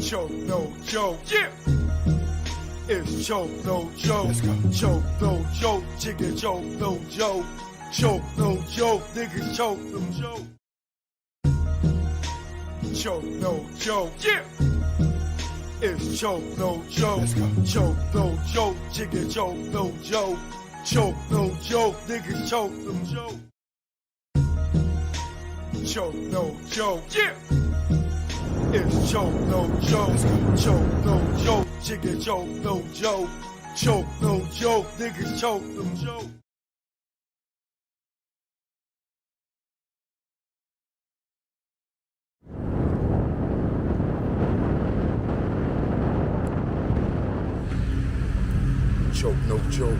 Choke, no joke. Yeah. It's choke, no joke. Choke, no joke. Chicken choke, no joke. Choke, no joke. Niggas choke, no joke. Choke, no joke. Yeah. It's choke, no joke. Choke, no joke. Chicken choke, no joke. Choke, no joke. Niggas choke, no joke. Choke, no joke. Yeah. It's choke, no joke. Choke, no joke. Chicken choke, no joke. Choke, no joke. Niggas choke, no joke. Choke, no joke.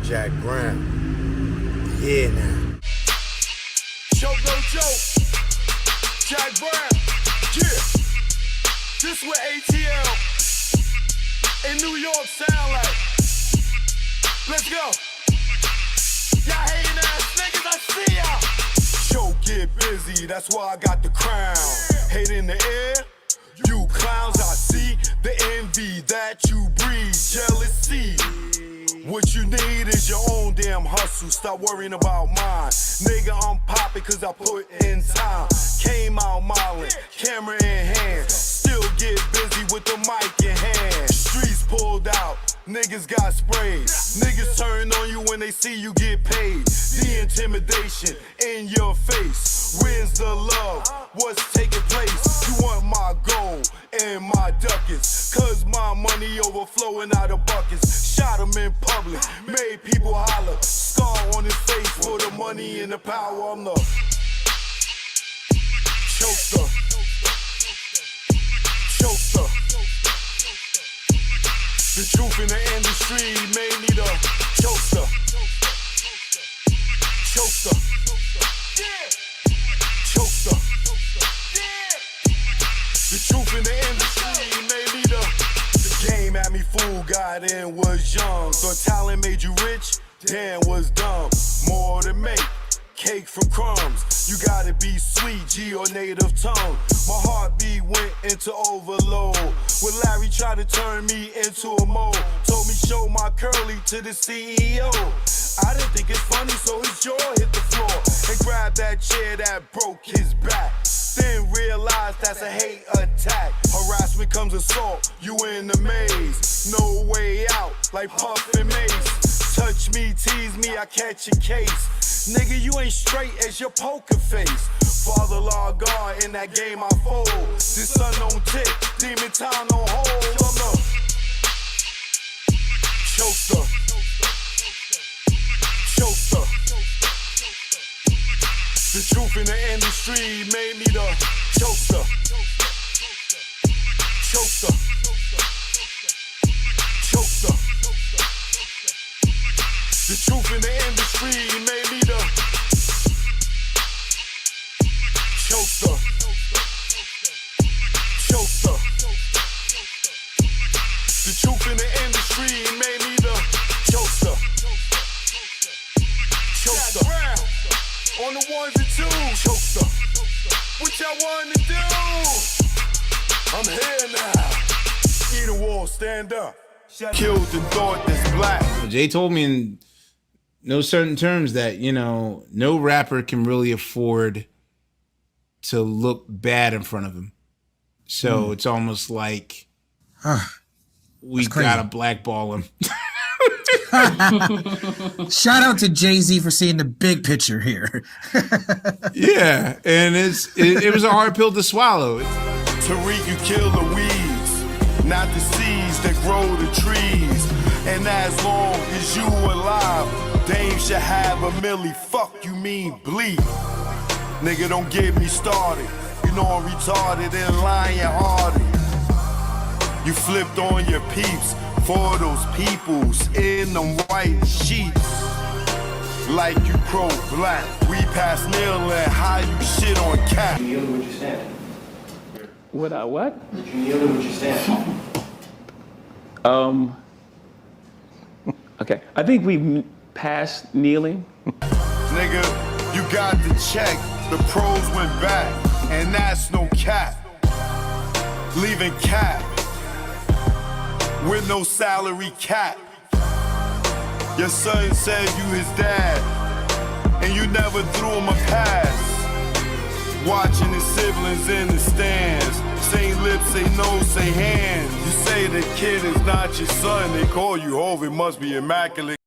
Jack Brown. Yeah, now. Choke, no joke. Jack Brown. Yeah. This what ATL in New York sound like. Let's go. Y'all hating ass niggas, I see y'all. Choke, get busy, that's why I got the crown. Hate in the air. You clowns, I see the envy that you breed, jealousy. What you need is your own damn hustle. Stop worrying about mine. Nigga, I'm poppin' cause I put in time. Came out modeling, camera in hand. Still get busy with the mic in hand. Streets pulled out, niggas got sprayed. Niggas turn on you when they see you get paid. The intimidation in your face. Where's the love? What's taking place? You want my gold and my ducats, cause my money overflowing out of buckets. Shot him in public, made people holler. Scar on his face for the money and the power. I'm the chokester. Chokester. The truth in the industry made me the chokester. Chokester. Chokester. The truth in the industry made me the game had me fooled, got in, was young. Thought talent made you rich, damn was dumb. More to make, cake from crumbs. You gotta be sweet, G or native tongue. My heartbeat went into overload. When Larry tried to turn me into a mole, told me show my curly to the CEO. I didn't think it's funny, so his jaw hit the floor and grabbed that chair that broke his back. Then realized that's a hate attack. Harassment comes assault, you in the maze. No way out, like Puff and Mace. Touch me, tease me, I catch a case. Nigga, you ain't straight as your poker face. Father law God, in that game I fold. This sun don't tick, demon time don't hold. I'm the chokester. Chokester. The truth in the industry made me the chokester. Chokester. Chokester. The truth in the industry made me the chokester. Chokester. The truth in the industry made me the chokester. Chokester. On the ones and twos, chokester. What y'all wanting to do? I'm here now. Eat a wall, stand up. Killed the thought that's black. Jay told me in no certain terms that, you know, no rapper can really afford to look bad in front of him. So it's almost like we gotta blackball him. Shout out to Jay-Z for seeing the big picture here. Yeah, and it was a hard pill to swallow. Tariq, you kill the weeds, not the seeds that grow the trees. And as long as you alive, Dame should have a milli. Fuck you mean bleed. Nigga, don't get me started. You know I'm retarded and lying-hearted. You flipped on your peeps for those peoples in them white sheets. Like you pro-black. We pass nil and how you shit on cap. Did you kneel to what you stand? What? Did you kneel to what you stand? Okay. I think we've passed kneeling. Nigga, you got the check. The pros went back, and that's no cap. leaving cap with no salary cap. Your son said you his dad, and you never threw him a pass. Watching his siblings in the stands, say lips, say no, say hands. You say the kid is not your son, they call you Hov, it must be immaculate.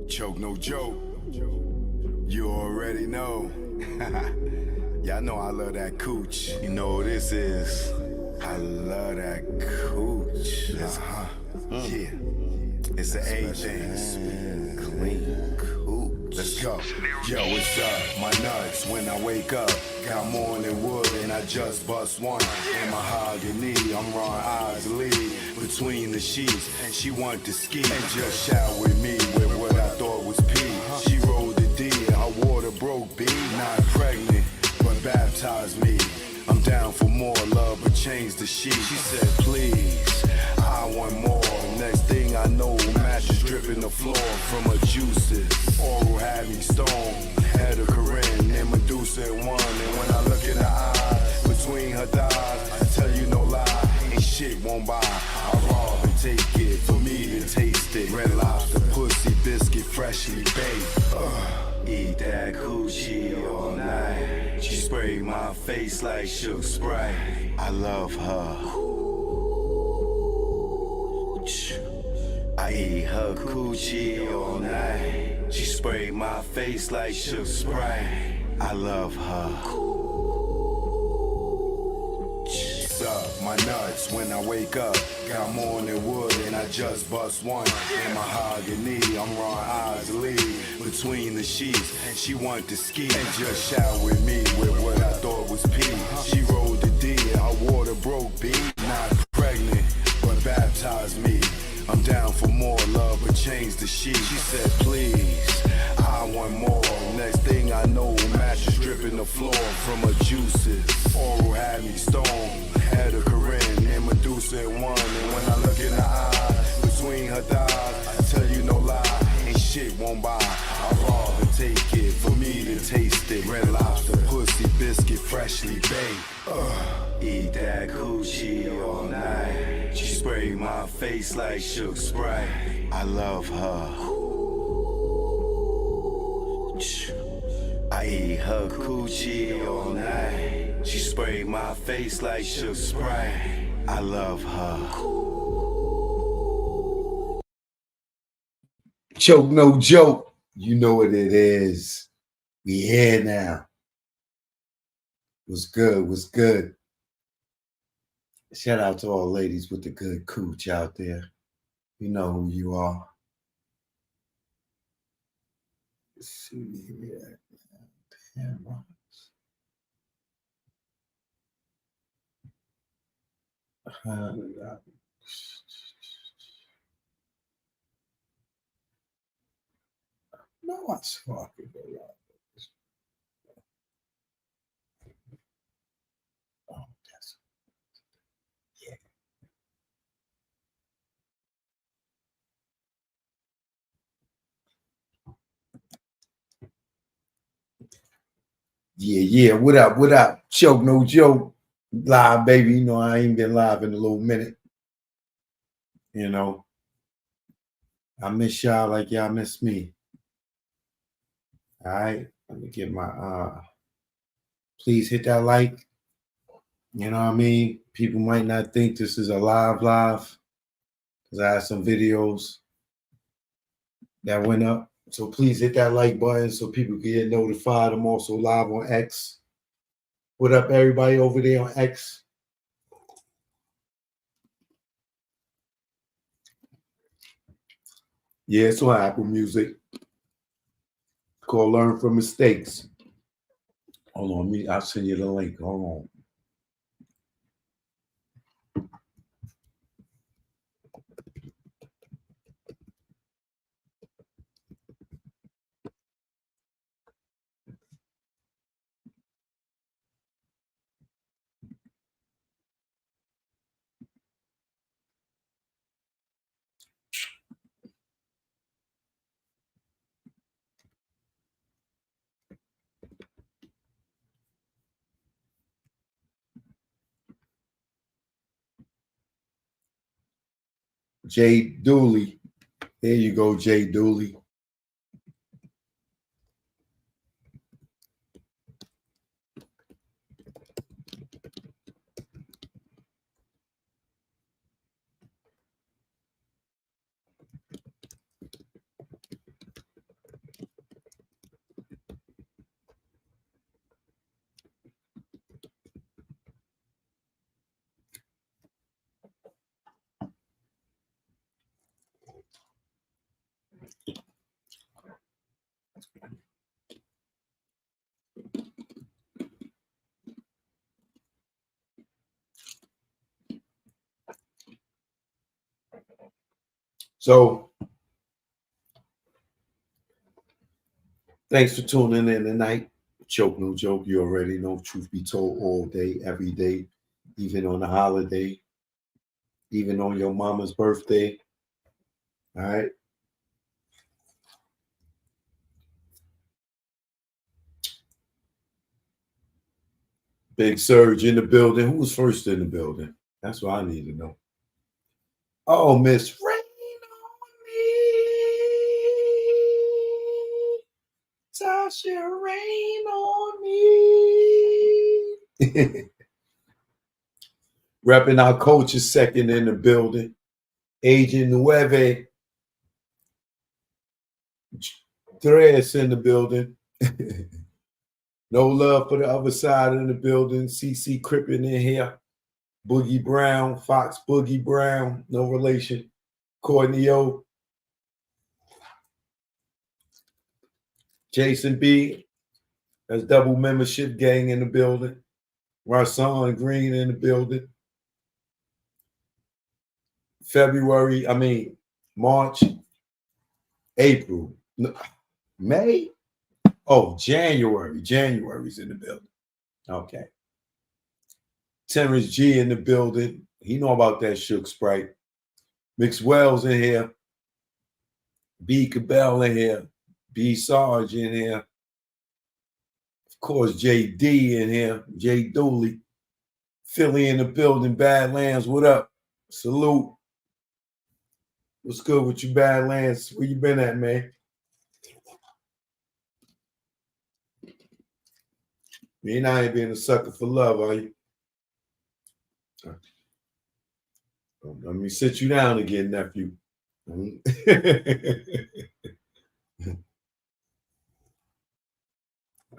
Choke no joke, you already know. Y'all know I love that cooch. You know what this is. I love that cooch. Yeah, it's an A thing. Clean cooch. Let's go. Yo, what's up? My nuts when I wake up. Got more than wood and I just bust one. In mahogany, I'm Ron Isley. Between the sheets, and she want to ski. And just shout with me with what I thought was pee. She rolled the D and her water broke B. Not pregnant, but baptized me. I'm down for more love, but change the sheet. She said, please, I want more. Next thing I know, mattress dripping the floor from her juices. Oral had me stoned, had a Corinne and Medusa in one. And when I look in her eyes, between her thighs, I tell you no lie, ain't shit won't buy. I rob and take it, for me to taste it. Red Lobster, pussy, biscuit, freshly baked. Eat that coochie all night. She sprayed my face like Shook Sprite. I love her. I eat her coochie all night. She sprayed my face like Shook Sprite. I love her. Up my nuts when I wake up. Got more than wood and I just bust one. In mahogany, I'm Ron Isley. Between the sheets, and she want to ski. And just shout with me with what I thought was pee. She rolled the D and her water broke B. Not pregnant, but baptized me. I'm down for more love, but change the sheet. She said, please, I want more. Next thing I know, mattress dripping the floor from her juices. Oral had me stoned, had a Corinne and Medusa in one. And when I look in her eyes, between her thighs, I tell you no lie, ain't shit won't buy. I rob and take it, for me to taste it. Red Lobster, pussy, biscuit, freshly baked. Eat that coochie all night. She sprayed my face like Shook Sprite. I love her. I eat her coochie all night. She sprayed my face like Shook Sprite. I love her. Choke no joke. You know what it is. We here now. What's good? What's good? Shout out to all ladies with the good cooch out there. You know who you are. Let's see here. Damn rocks. No, I saw I could go out. Oh, that's yeah. Yeah. What up? What up? Choke no joke. Live, baby. You know, I ain't been live in a little minute. You know, I miss y'all like y'all miss me. All right. Let me get my please hit that like. You know what I mean? People might not think this is a live because I have some videos that went up. So please hit that like button so people can get notified. I'm also live on X. What up, everybody over there on X? Yeah, it's on Apple Music. Called Learn from Mistakes. Hold on, I'll send you the link. Hold on. Jay Dooley. There you go, Jay Dooley. So, thanks for tuning in tonight. Joke, no joke. You already know. Truth be told, all day, every day, even on a holiday, even on your mama's birthday. All right. Big Surge in the building. Who was first in the building? That's what I need to know. Oh, Miss Rain on me. Tasha Rain on me. Repping our coaches second in the building. Agent Nueve. Tres in the building. No love for the other side in the building. CC Crippen in here. Boogie Brown, Fox Boogie Brown, no relation. Courtney O. Jason B. That's double membership gang in the building. Rasan Green in the building. March, April, May. Oh, January. January's in the building. Okay. Terrence G in the building. He know about that Shook Sprite. Mix Wells in here. B Cabell in here. B Sarge in here. Of course, JD in here. Jay Dooley. Philly in the building. Badlands, what up? Salute. What's good with you, Badlands? Where you been at, man? You ain't out here being a sucker for love, are you? Let me sit you down again, nephew.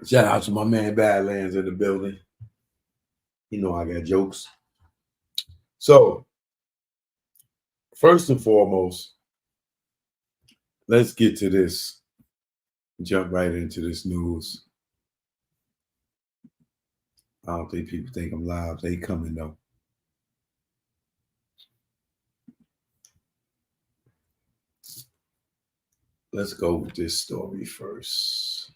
Shout out to my man Badlands in the building. You know I got jokes. So, first and foremost, let's get to this. Jump right into this news. I don't think people think I'm live. They coming though. Let's go with this story first.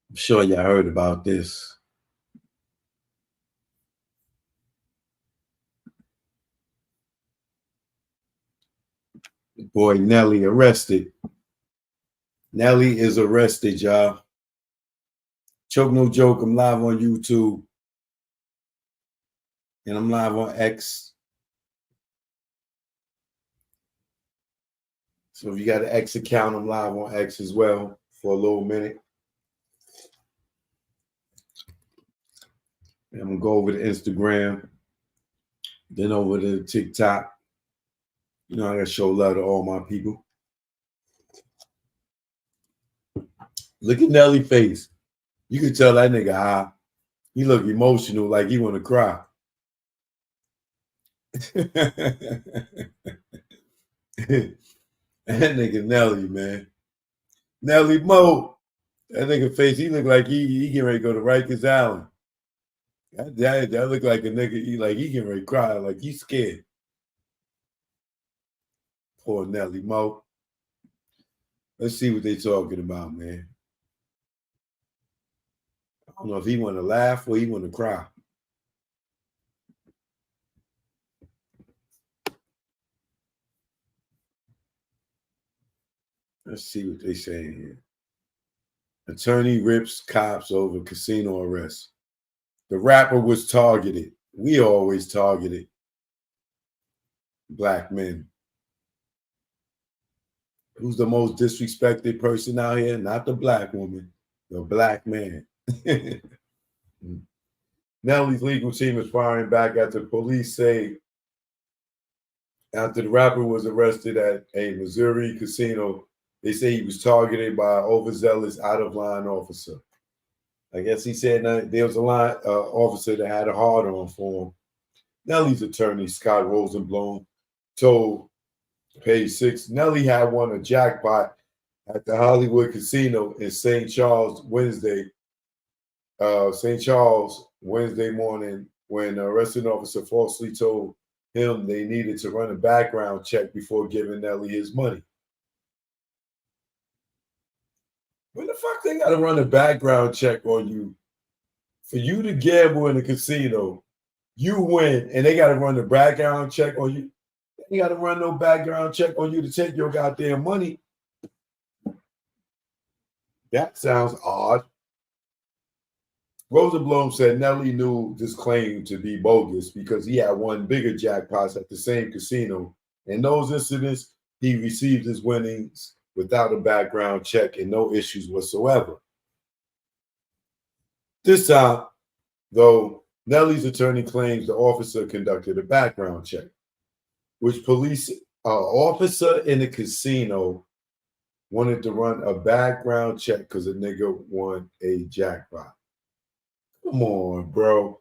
I'm sure y'all heard about this. Boy, Nelly arrested. Nelly is arrested, y'all. Choke no joke. I'm live on YouTube. And I'm live on X. So if you got an X account, I'm live on X as well for a little minute. And I'm going to go over to Instagram, then over to TikTok. You know, I got to show love to all my people. Look at Nelly's face. You can tell that nigga high. He look emotional, like he want to cry. That nigga Nelly, man. Nelly Mo. That nigga face, he look like he getting ready to go to Rikers Island. That look like a nigga, he getting ready to cry, like he's scared. Poor Nelly Mo. Let's see what they talking about, man. I don't know if he want to laugh or he want to cry. Let's see what they say here. Attorney rips cops over casino arrest. The rapper was targeted. We always targeted black men. Who's the most disrespected person out here? Not the black woman, the black man. Nelly's legal team is firing back after police say after the rapper was arrested at a Missouri casino, they say he was targeted by an overzealous out-of-line officer. I guess he said there was a line officer that had a hard-on for him. Nelly's attorney, Scott Rosenblum, told Page 6, Nelly had won a jackpot at the Hollywood Casino in St. Charles Wednesday morning when an arresting officer falsely told him they needed to run a background check before giving Nelly his money. When the fuck they gotta run a background check on you? For you to gamble in a casino, you win, and they gotta run a background check on you. They gotta run no background check on you to take your goddamn money. That sounds odd. Rosenblum said Nelly knew this claim to be bogus because he had won bigger jackpots at the same casino. In those incidents, he received his winnings without a background check and no issues whatsoever. This time, though, Nelly's attorney claims the officer conducted a background check, which police officer in the casino wanted to run a background check because a nigga won a jackpot. Come on, bro.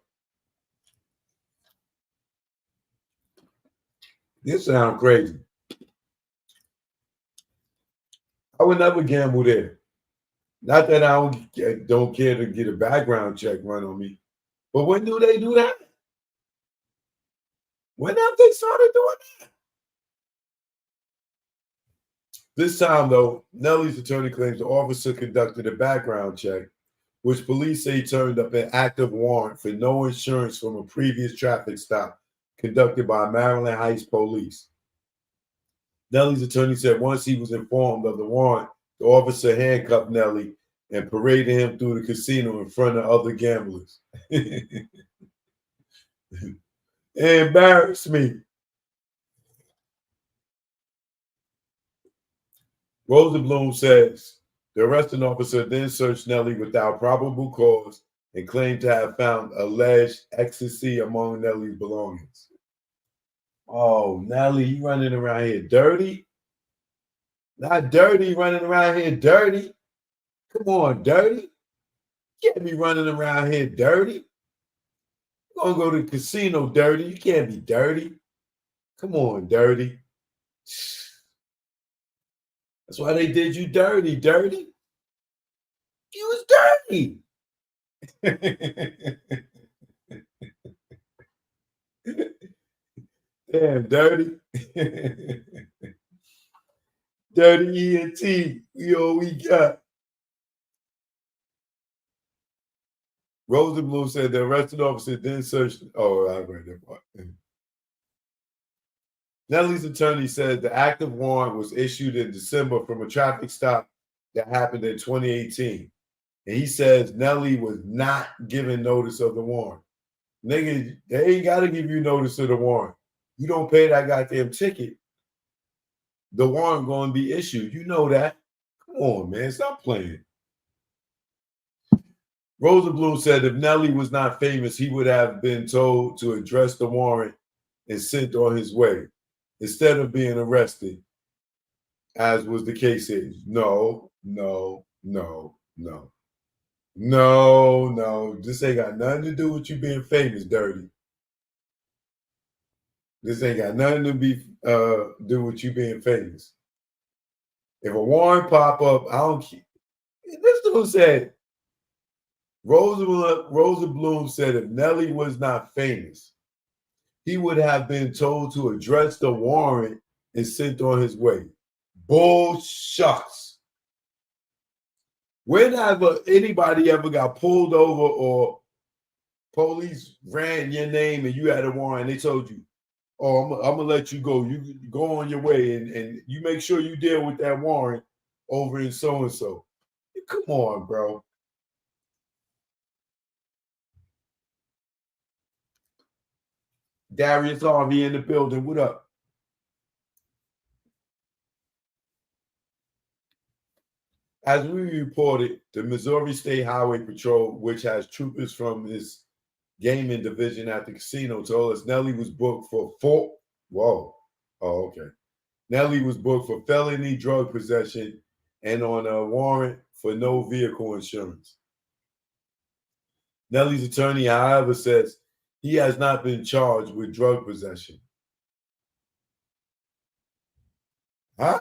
This sounds crazy. I would never gamble there. Not that I don't care to get a background check run on me. But when do they do that? When have they started doing that? This time, though, Nelly's attorney claims the officer conducted a background check, which police say turned up an active warrant for no insurance from a previous traffic stop conducted by Maryland Heights Police. Nelly's attorney said once he was informed of the warrant, the officer handcuffed Nelly and paraded him through the casino in front of other gamblers. It embarrassed me. Rosenblum says the arresting officer then searched Nelly without probable cause and claimed to have found alleged ecstasy among Nelly's belongings. Oh, Nelly, you running around here dirty? Not dirty, running around here dirty. Come on, dirty. You can't be running around here dirty. You're going to go to the casino dirty. You can't be dirty. Come on, dirty. That's why they did you dirty, dirty. You was dirty. Damn, dirty. Dirty ENT. We all we got. Rosenblum said the arresting officer then searched. Oh, I read that part. Nelly's attorney said the active warrant was issued in December from a traffic stop that happened in 2018. And he says Nelly was not given notice of the warrant. Nigga, they ain't got to give you notice of the warrant. You don't pay that goddamn ticket, the warrant going to be issued. You know that. Come on, man. Stop playing. Rosenblum said if Nelly was not famous, he would have been told to address the warrant and sent on his way instead of being arrested, as was the case here. No. This ain't got nothing to do with you being famous, dirty. This ain't got nothing to do with you being famous. If a warrant pop up, I don't care. This dude said, Rosenblum said if Nelly was not famous, he would have been told to address the warrant and sent on his way. Bull shucks. Whenever anybody ever got pulled over or police ran your name and you had a warrant, they told you, oh, I'm gonna let you go. You go on your way and you make sure you deal with that warrant over in so and so. Come on, bro. Darius Harvey in the building. What up? As we reported, the Missouri State Highway Patrol, which has troopers from its gaming division at the casino, told us Nelly was booked for Whoa. Oh, okay. Nelly was booked for felony drug possession and on a warrant for no vehicle insurance. Nelly's attorney, however, says he has not been charged with drug possession. Huh?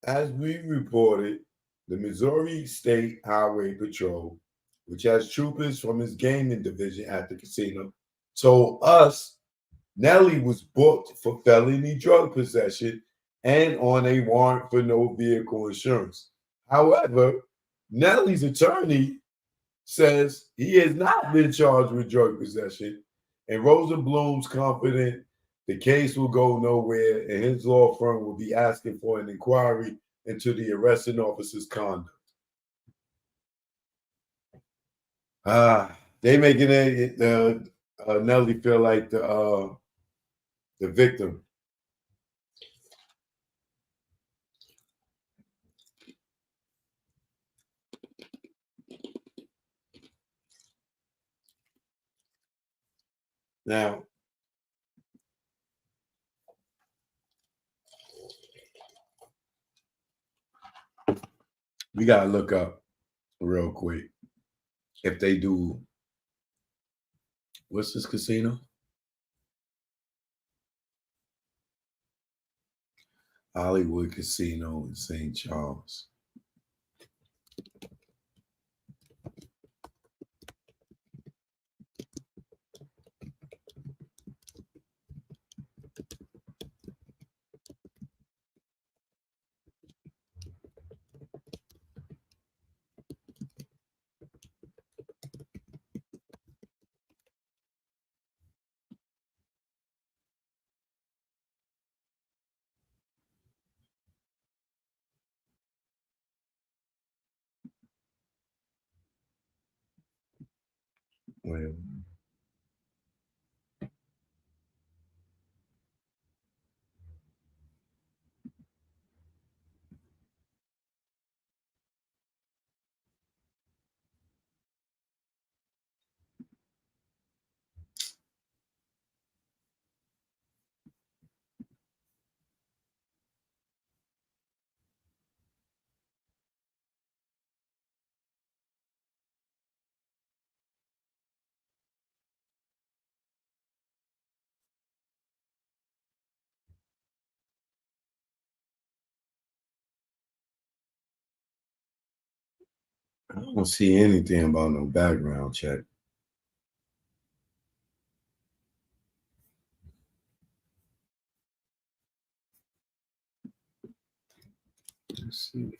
As we reported, the Missouri State Highway Patrol, which has troopers from its gaming division at the casino, told us Nelly was booked for felony drug possession and on a warrant for no vehicle insurance. However, Nelly's attorney says he has not been charged with drug possession, and Rosenblum's confident the case will go nowhere and his law firm will be asking for an inquiry into the arresting officer's conduct. They making Nelly feel like the victim. Now, we gotta look up real quick if they do. What's this casino? Hollywood Casino in St. Charles. Well, I don't see anything about no background check. Let's see.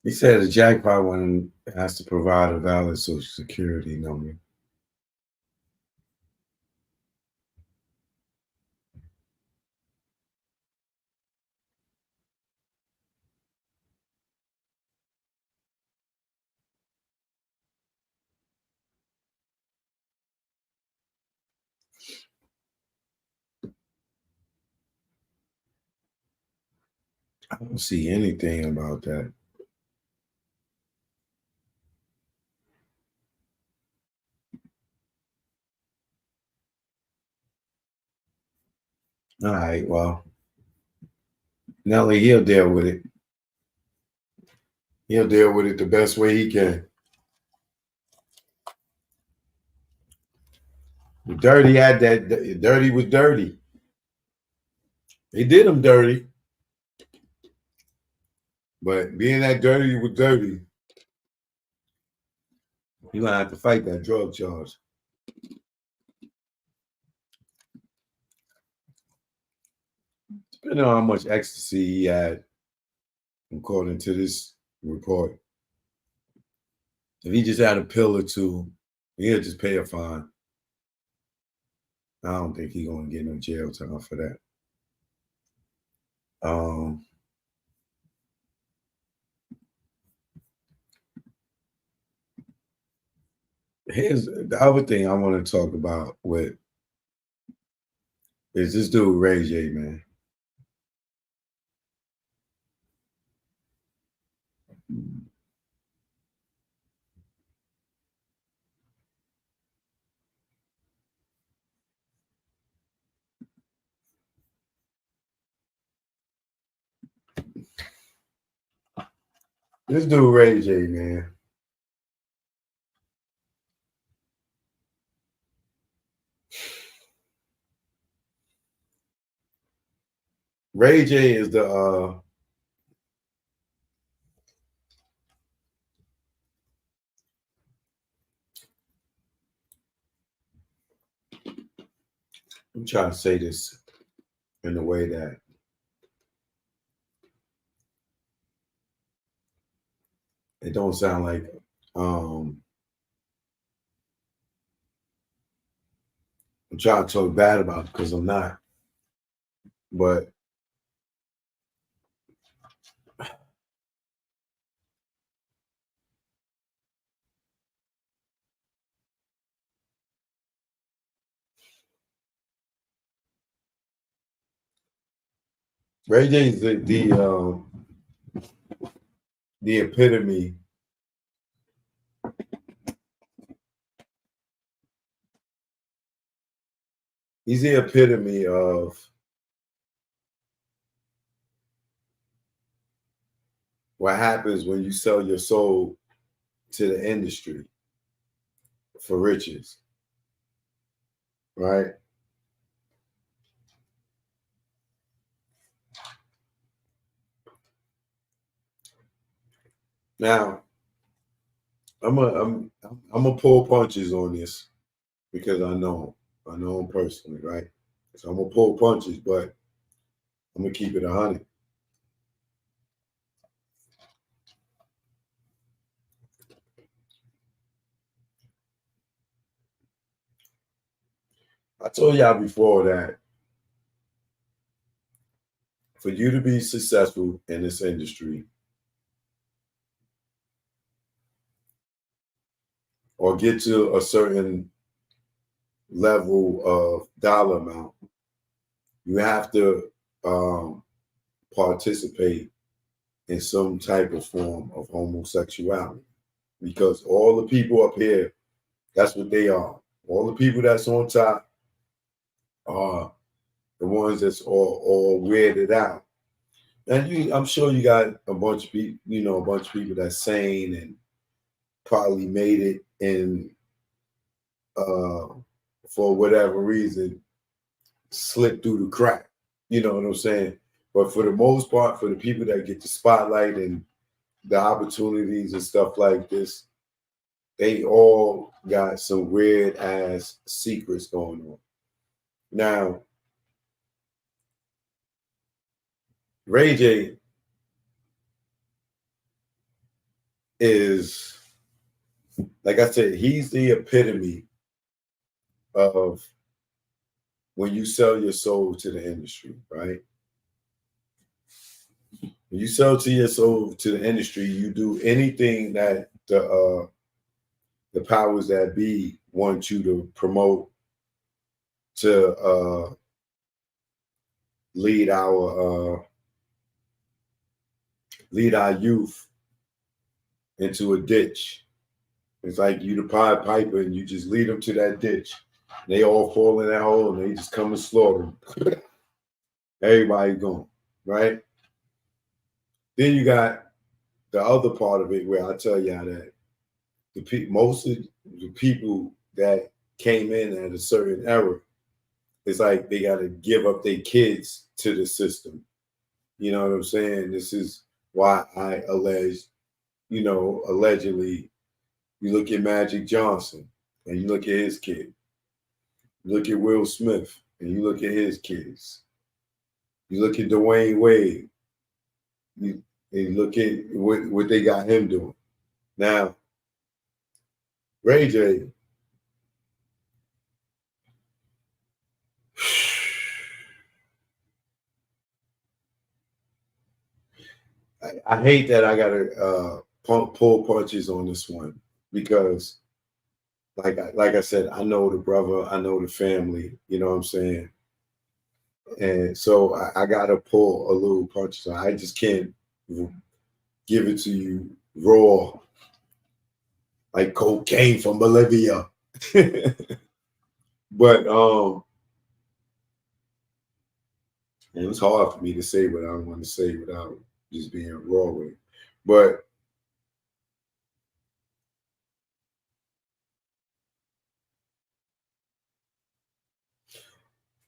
He said a jackpot one has to provide a valid social security number. I don't see anything about that. All right, well, Nelly, he'll deal with it. He'll deal with it the best way he can. Dirty had that. Dirty was dirty. They did him dirty, but being that dirty was dirty, you're gonna have to fight that drug charge. Depending on how much ecstasy he had, according to this report. If he just had a pill or two, he'll just pay a fine. I don't think he's gonna get no jail time for that. Here's the other thing I want to talk about with is this dude Ray J, man. This dude Ray J, man. Ray J is the I'm trying to say this in a way that it don't sound like I'm trying to talk bad about it because I'm not. But Ray J is the epitome. He's the epitome of what happens when you sell your soul to the industry for riches, right? Now, I'm gonna pull punches on this because I know him personally, right? So I'm gonna pull punches, but I'm gonna keep it 100. I told y'all before that for you to be successful in this industry or get to a certain level of dollar amount, you have to participate in some type of form of homosexuality because all the people up here, that's what they are. All the people that's on top are the ones that's all weirded out. And I'm sure you got a bunch of people, a bunch of people that's sane and probably made it in for whatever reason slip through the crack. You know what I'm saying? But for the most part, for the people that get the spotlight and the opportunities and stuff like this, they all got some weird ass secrets going on. Now, Ray J is, like I said, he's the epitome of when you sell your soul to the industry, right? When you sell to your soul to the industry, you do anything that the powers that be want you to promote to lead our youth into a ditch. It's like you the Pied Piper and you just lead them to that ditch. They all fall in that hole and they just come and slaughter them. Everybody gone, right? Then you got the other part of it where I tell y'all that most of the people that came in at a certain era, it's like they got to give up their kids to the system. You know what I'm saying? This is why I allegedly, you look at Magic Johnson and you look at his kid. You look at Will Smith and you look at his kids. You look at Dwayne Wade. You look at what they got him doing. Now, Ray J, I hate that I gotta pull punches on this one because, like I said, I know the brother, I know the family. You know what I'm saying? And so I gotta pull a little punches. I just can't give it to you raw, like cocaine from Bolivia. But and it's hard for me to say what I want to say without just being raw with it. But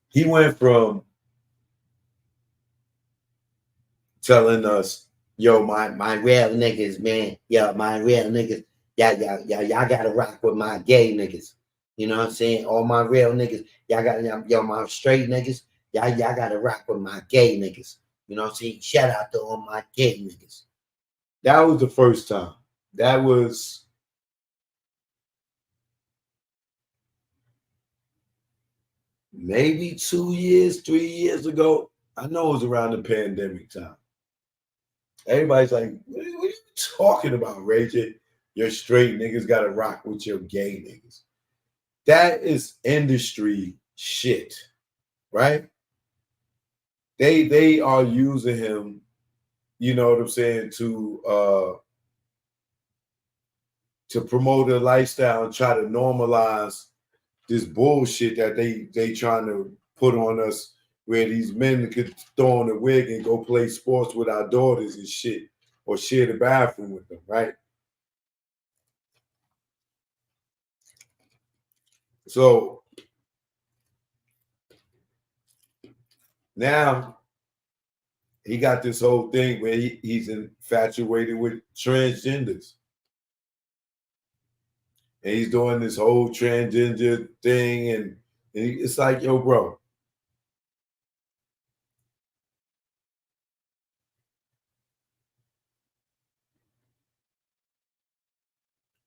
he went from telling us, yo, my real niggas, man, yo, my real niggas, y'all gotta rock with my gay niggas. You know what I'm saying? All my real niggas, yo, my straight niggas, y'all gotta rock with my gay niggas. You know what I'm saying? Shout out to all my gay niggas. That was the first time. That was maybe 2 years, 3 years ago. I know it was around the pandemic time. Everybody's like, what are you talking about, Ray J? Your straight niggas gotta rock with your gay niggas. That is industry shit, right? They are using him, you know what I'm saying, to promote a lifestyle and try to normalize this bullshit that they trying to put on us, where these men could throw on a wig and go play sports with our daughters and shit, or share the bathroom with them, right? So now he got this whole thing where he's infatuated with transgenders. And he's doing this whole transgender thing. And it's like, yo, bro.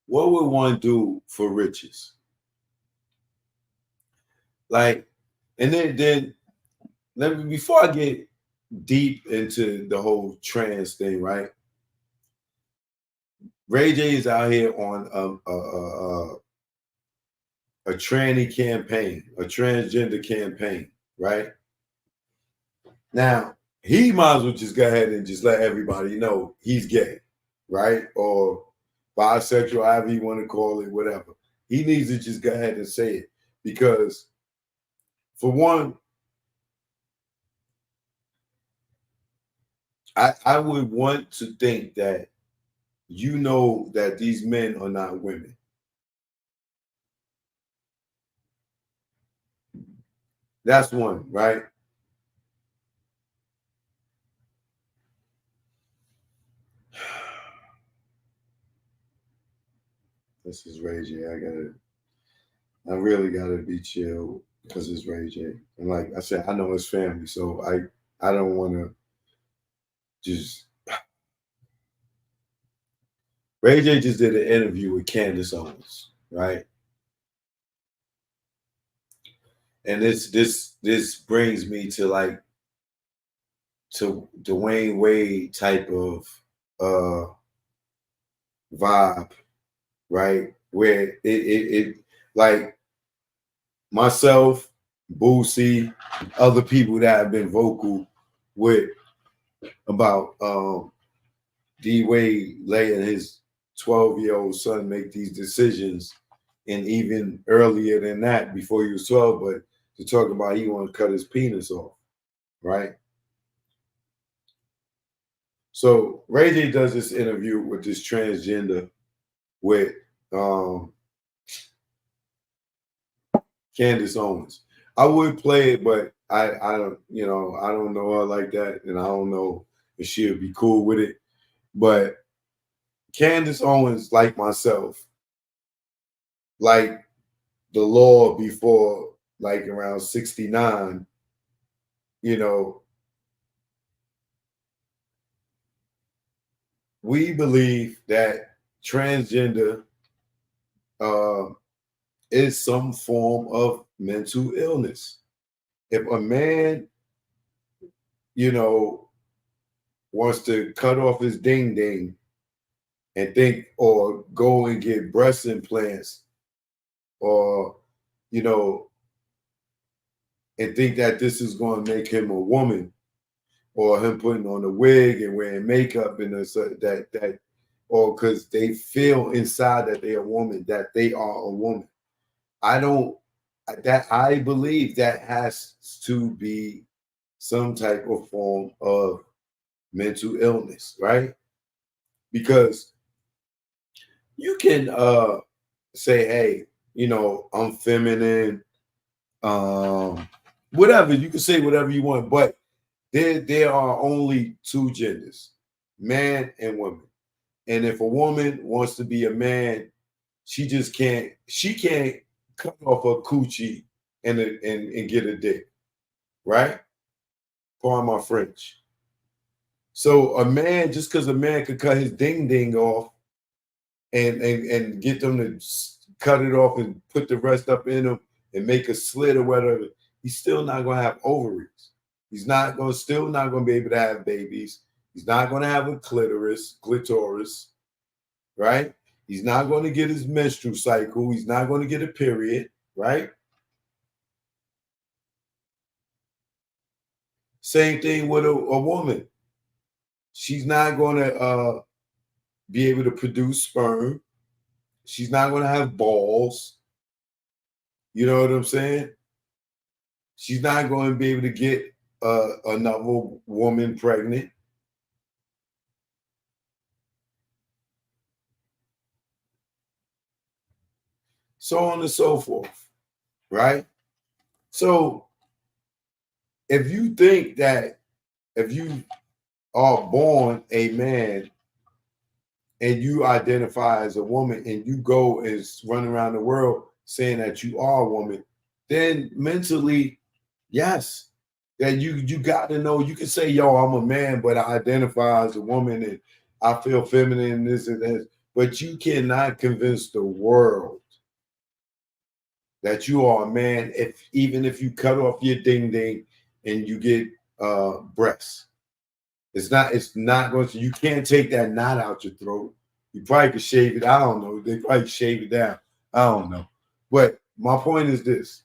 What would one do for riches? Like, and then let me, before I get deep into the whole trans thing, right? Ray J is out here on a tranny campaign, a transgender campaign, right? Now, he might as well just go ahead and just let everybody know he's gay, right? Or bisexual, however you want to call it, whatever. He needs to just go ahead and say it. Because, for one, I would want to think that you know that these men are not women. That's one, right? This is Ray J. I really gotta be chill because it's Ray J. And like I said, I know his family, so I don't want to just. Ray J just did an interview with Candace Owens, right? And this brings me to like to Dwayne Wade type of vibe, right? Where it like myself, Boosie, other people that have been vocal with about D Wade letting his 12-year-old son make these decisions, and even earlier than that, before he was 12, but to talk about he want to cut his penis off, right? So Ray J does this interview with this transgender with Candace Owens. I would play it, but I don't, I don't know her like that, and I don't know if she would be cool with it. But Candace Owens, like myself, like the law before, like around 69, we believe that transgender is some form of mental illness. If a man, wants to cut off his ding ding and think, or go and get breast implants, or, and think that this is going to make him a woman, or him putting on a wig and wearing makeup and that, or because they feel inside that they're a woman, that they are a woman. I believe that has to be some type of form of mental illness, right? Because you can say, hey, I'm feminine, whatever. You can say whatever you want, but there are only two genders, man and woman. And if a woman wants to be a man, she can't cut off her coochie and get a dick, right? Pardon my French. So a man, just because a man could cut his ding ding off and get them to cut it off and put the rest up in him and make a slit or whatever, he's still not going to have ovaries. He's still not going to be able to have babies. He's not going to have a clitoris, right? He's not going to get his menstrual cycle. He's not going to get a period, right? Same thing with a woman. She's not going to be able to produce sperm. She's not going to have balls. You know what I'm saying? She's not going to be able to get another woman pregnant. So on and so forth, right? So if you think that if you are born a man and you identify as a woman and you go and run around the world saying that you are a woman, then mentally, yes, that you got to know. You can say, yo, I'm a man, but I identify as a woman and I feel feminine and this and this. But you cannot convince the world that you are a man even if you cut off your ding ding and you get breasts. It's not going to, you can't take that knot out your throat. You probably could shave it. I don't know. They probably shave it down. I don't know. But my point is this.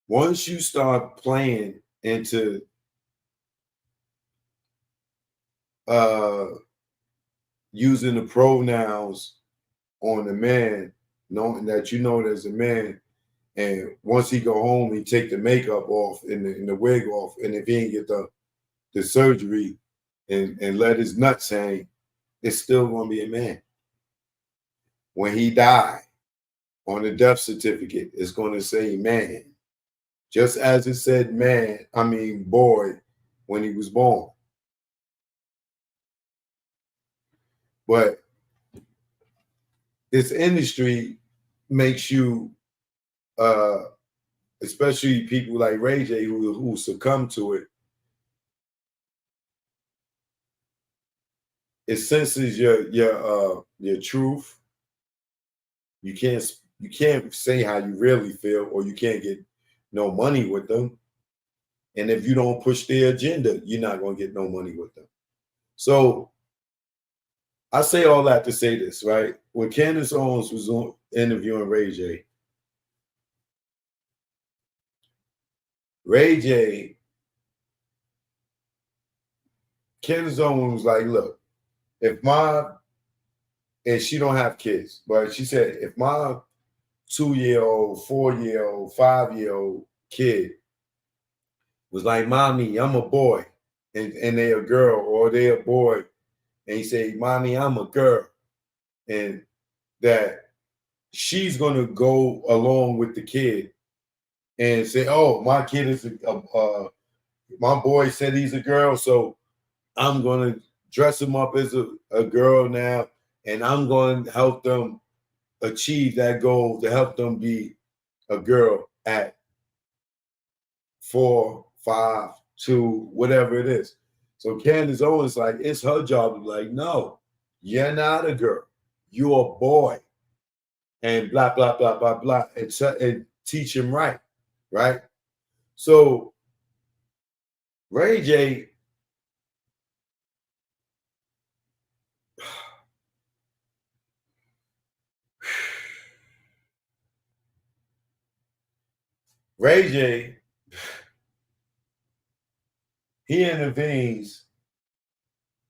Once you start playing into using the pronouns on the man, knowing that there's a man, and once he go home, he take the makeup off and the wig off, and if he ain't get the surgery and let his nuts hang, it's still going to be a man. When he die, on the death certificate, it's going to say man, just as it said boy, when he was born. But this industry makes you, especially people like Ray J who succumb to it, it censors your truth. You can't say how you really feel, or you can't get no money with them. And if you don't push their agenda, you're not going to get no money with them. So I say all that to say this, right? When Candace Owens was interviewing Candace Owens was like, look, and she don't have kids, but she said, if my 2-year-old, 4-year-old, 5-year-old kid was like, "Mommy, I'm a boy," and they a girl, or they a boy, and he say, "Mommy, I'm a girl," and that she's gonna go along with the kid and say, "Oh, my kid is my boy said he's a girl, so I'm gonna dress him up as a girl now, and I'm going to help them achieve that goal to help them be a girl at 4, 5, 2, whatever it is." So Candace Owens, like, it's her job to be like, "No, you're not a girl, you're a boy," and blah blah blah blah blah, and teach him right, right. So Ray J, Ray J, he intervenes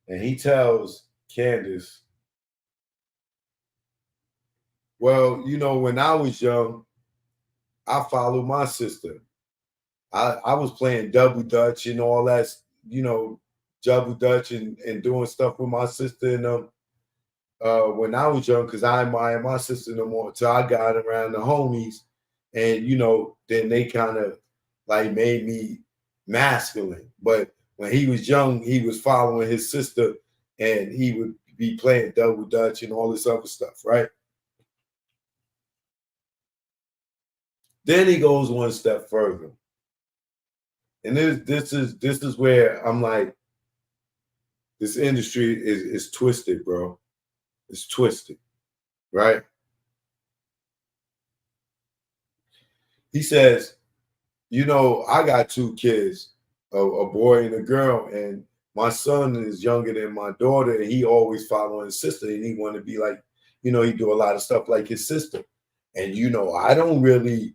and he tells Candace, "Well, when I was young, I followed my sister. I was playing double dutch and all that, double dutch and doing stuff with my sister and them when I was young, because I admired my sister no more. So I got around the homies, and then they kind of like made me masculine. But when he was young, he was following his sister, and he would be playing double dutch and all this other stuff, right?" Then he goes one step further. And this is where I'm like, this industry is twisted, bro. It's twisted, right? He says, "I got 2 kids, a boy and a girl, and my son is younger than my daughter, and he always following his sister, and he want to be like, he do a lot of stuff like his sister. And I don't really,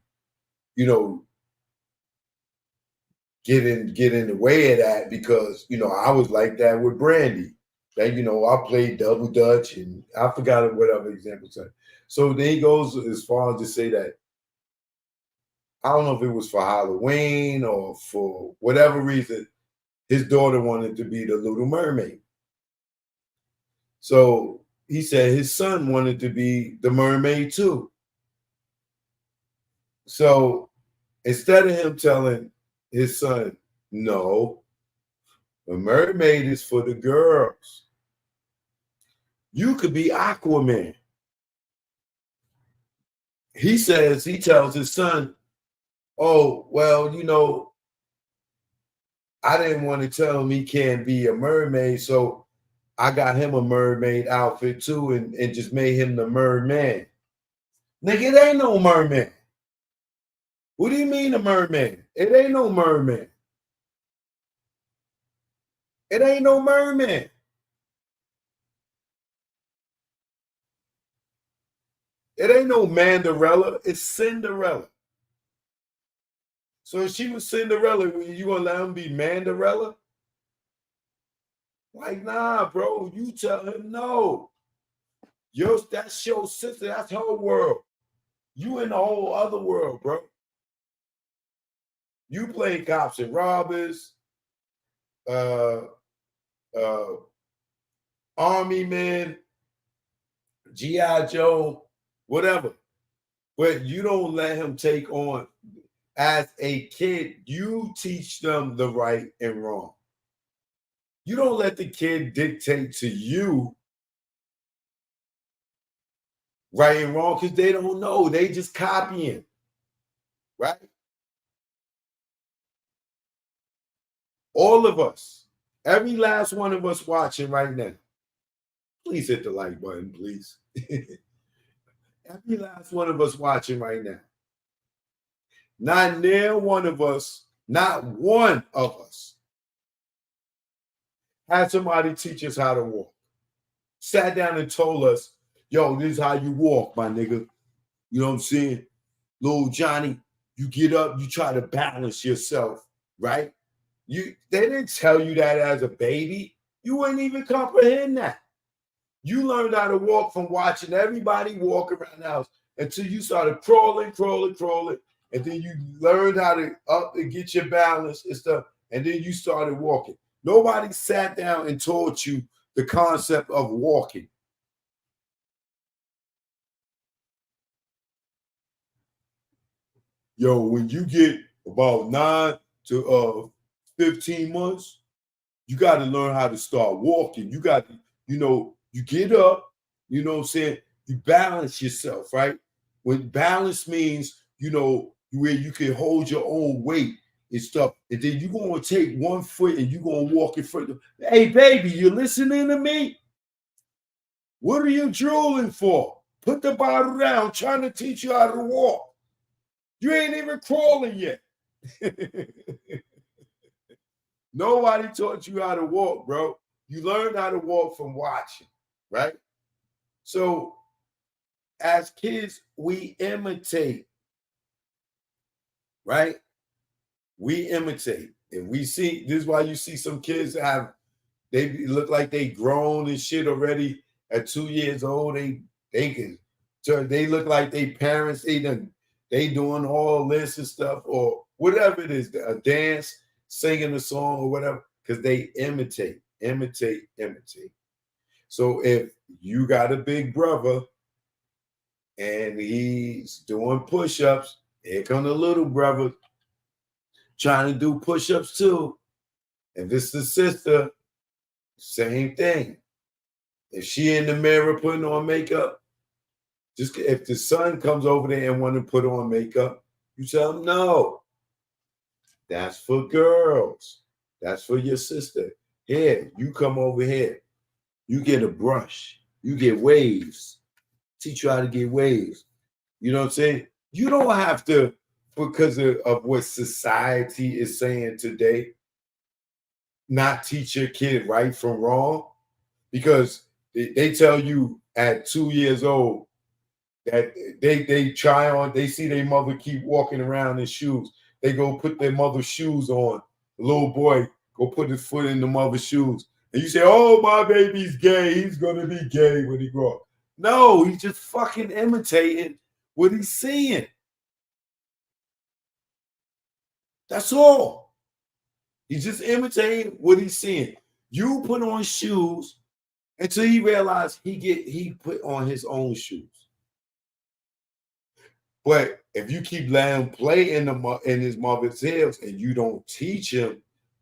get in the way of that, because I was like that with Brandy. That I played double dutch, and I forgot what other example said." So then he goes as far as to say that, I don't know if it was for Halloween or for whatever reason, his daughter wanted to be the Little Mermaid. So he said his son wanted to be the mermaid too. So instead of him telling his son, "No, the mermaid is for the girls. You could be Aquaman." He tells his son, "Oh, well, I didn't want to tell him he can't be a mermaid, so I got him a mermaid outfit too, and just made him the merman." Nigga, it ain't no merman. What do you mean a merman? It ain't no merman. It ain't no merman. It ain't no Mandarella. It's Cinderella. So if she was Cinderella, you gonna let him be Mandarella? Like, nah, bro. You tell him no. That's your sister. That's her world. You in a whole other world, bro. You play cops and robbers, Army men, G.I. Joe, whatever. But you don't let him take on. As a kid, you teach them the right and wrong. You don't let the kid dictate to you right and wrong, because they don't know. They just copying, right? All of us, every last one of us watching right now, please hit the like button, please. Every last one of us watching right now. Not near one of us, not one of us had somebody teach us how to walk. Sat down and told us, "Yo, this is how you walk, my nigga." You know what I'm saying? Little Johnny, you get up, you try to balance yourself, right? They didn't tell you that as a baby. You wouldn't even comprehend that. You learned how to walk from watching everybody walk around the house until you started crawling, and then you learned how to up and get your balance and stuff, and then you started walking. Nobody sat down and taught you the concept of walking. Yo, when you get about 9 to 15 months, you got to learn how to start walking. You got to, you get up, you know what I'm saying? You balance yourself, right? When balance means, where you can hold your own weight and stuff. And then you're going to take one foot and you're going to walk in front of, hey, baby, you listening to me? What are you drooling for? Put the bottle down. I'm trying to teach you how to walk. You ain't even crawling yet. Nobody taught you how to walk, bro. You learned how to walk from watching, right? So as kids, we imitate, right? We imitate. And we see, this is why you see some kids they look like they grown and shit already at 2 years old. They look like they parents, they doing all this and stuff, or whatever it is, a dance, singing a song or whatever, because they imitate. So if you got a big brother and he's doing push-ups, here come the little brother trying to do push-ups too. And this is the sister, same thing. If she in the mirror putting on makeup, just if the son comes over there and want to put on makeup, you tell him, no, that's for girls. That's for your sister. Here, you come over here. You get a brush. You get waves. Teach you how to get waves. You know what I'm saying? You don't have to, because of what society is saying today, not teach your kid right from wrong. Because they tell you at 2 years old that they see their mother keep walking around in shoes. They go put their mother's shoes on. The little boy go put his foot in the mother's shoes. And you say, oh, my baby's gay. He's going to be gay when he grows up. No, he's just fucking imitating what he's seeing. That's all. He's just imitating what he's seeing. You put on shoes until he realized he put on his own shoes. But if you keep letting him play in his mother's heels and you don't teach him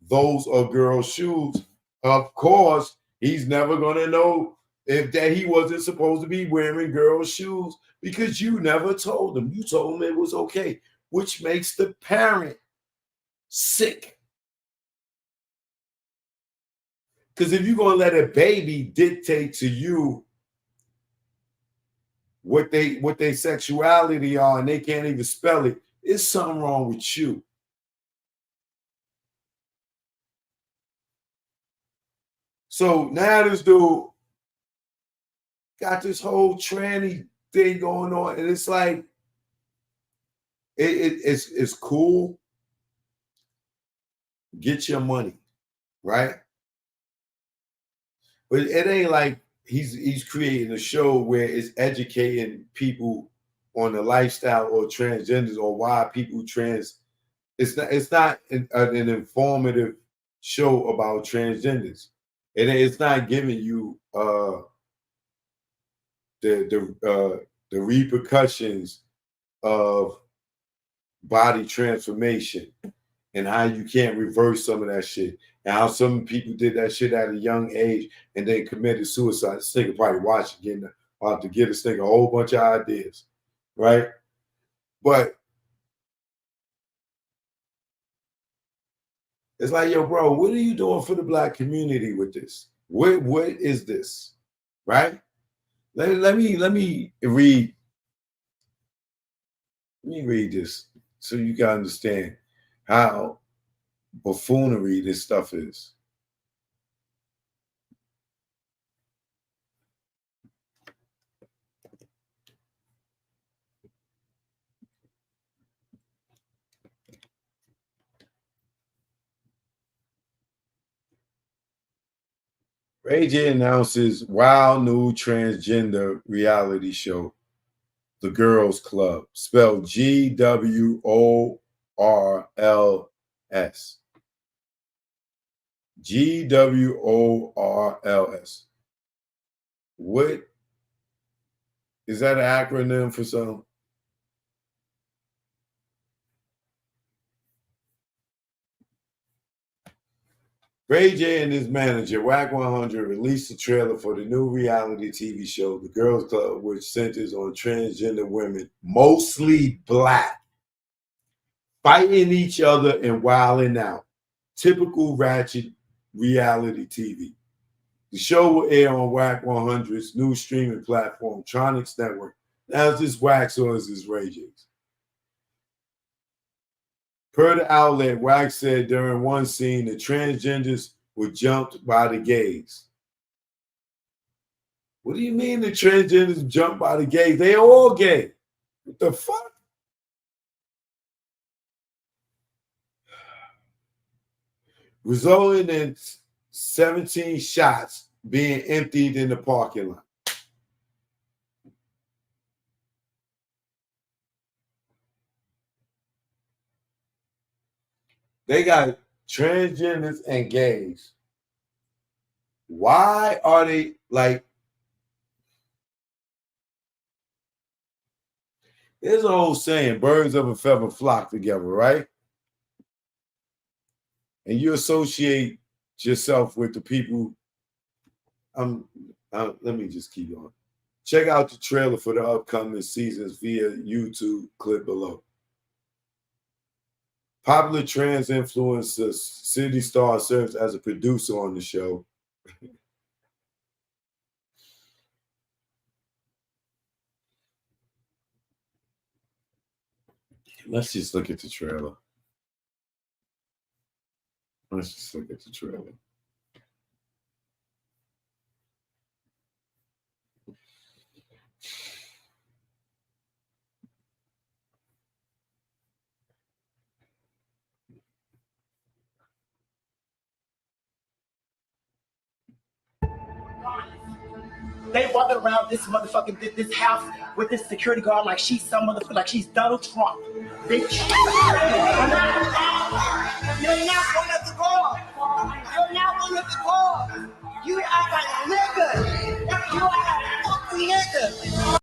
those are girl shoes, of course he's never gonna know that he wasn't supposed to be wearing girl shoes because you never told him. You told him it was okay, which makes the parent sick. Because if you're gonna let a baby dictate to you what they sexuality are and they can't even spell it, there's something wrong with you. So now this dude got this whole tranny thing going on, and it's like it's cool. Get your money, right? But it ain't like he's creating a show where it's educating people on the lifestyle or transgenders or why people trans. It's not an informative show about transgenders. And it's not giving you the repercussions of body transformation and how you can't reverse some of that shit. And how some people did that shit at a young age and then committed suicide. This nigga probably watching, about to get this nigga a whole bunch of ideas, right? But it's like, yo, bro, what are you doing for the black community with this? What is this, right? Let me read. Let me read this so you can understand how buffoonery this stuff is. Ray J announces wild new transgender reality show The Girls Club, spelled GWORLS. GWORLS. What is that an acronym for something? Ray J and his manager, Whack 100, released a trailer for the new reality TV show, The Girls Club, which centers on transgender women, mostly black, fighting each other and wilding out. Typical ratchet reality TV. The show will air on Whack 100's new streaming platform, Tronics Network. Now, is this Wax or is this Ray J's? Per the outlet, Wax said during one scene, the transgenders were jumped by the gays. What do you mean the transgenders jumped by the gays? They are all gay. What the fuck? Resulting in 17 shots being emptied in the parking lot. They got transgenders and gays. Why are they like? There's an old saying, birds of a feather flock together, right? And you associate yourself with the people. Let me just keep going. Check out the trailer for the upcoming seasons via YouTube clip below. Popular trans influencer City Star serves as a producer on the show. Let's just look at the trailer. Let's just look at the trailer. They walking around this motherfucking this house with this security guard like she's some motherfucker, like she's Donald Trump. Bitch. You're not one of the boys. You're not one of the boys. You are a nigga. You are a fucking nigga.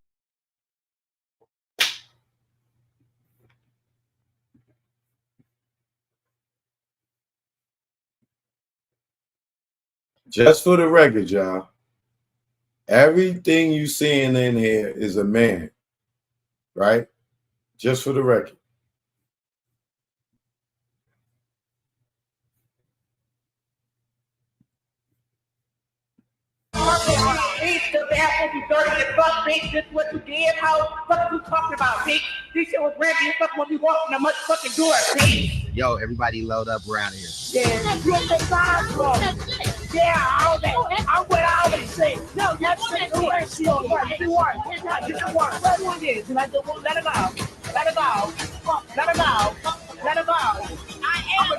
Just for the record, y'all. Everything you seeing in here is a man, right? Just for the record. Bitch, this what you did, how fuck you talking about, bitch? This shit was brand new, fuck when we walking the motherfucking door, bitch. Yo, everybody load up around here. Yeah, you at the side floor. Yeah, all that. I'm with all that shit. No, that's the ratio. What you want? What you want? What you want is? Let it go. Let it go. Let it go. Let it go. Let it go. I am a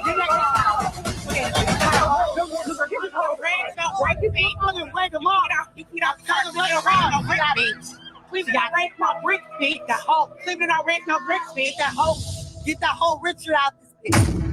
we got right now brick feet, the whole living our rent no brick feet, the whole get the whole Richard out this bitch.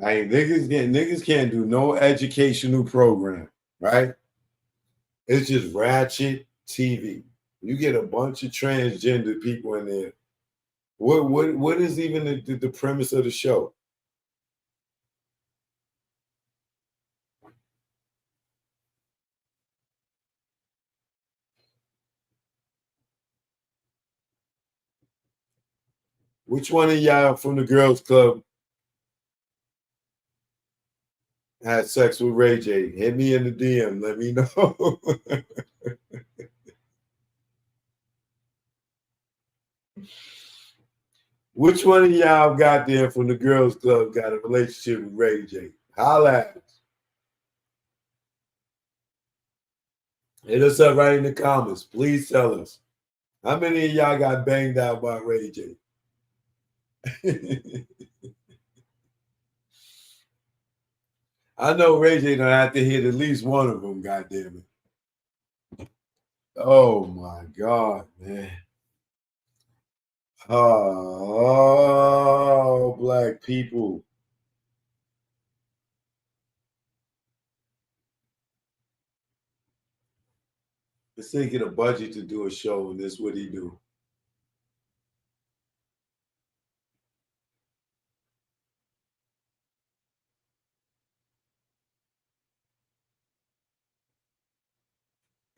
Like niggas can't do no educational program, right? It's just ratchet TV. You get a bunch of transgender people in there. What is even the premise of the show? Which one of y'all from the Girls Club had sex with Ray J? Hit me in the DM. Let me know. Which one of y'all got there from the girls club got a relationship with Ray J? Holla at us. Hit us up right in the comments. Please tell us. How many of y'all got banged out by Ray J? I know Ray J don't have to hit at least one of them, goddamn it. Oh my God, man. Oh, black people. Let's say get a budget to do a show, and this is what he do.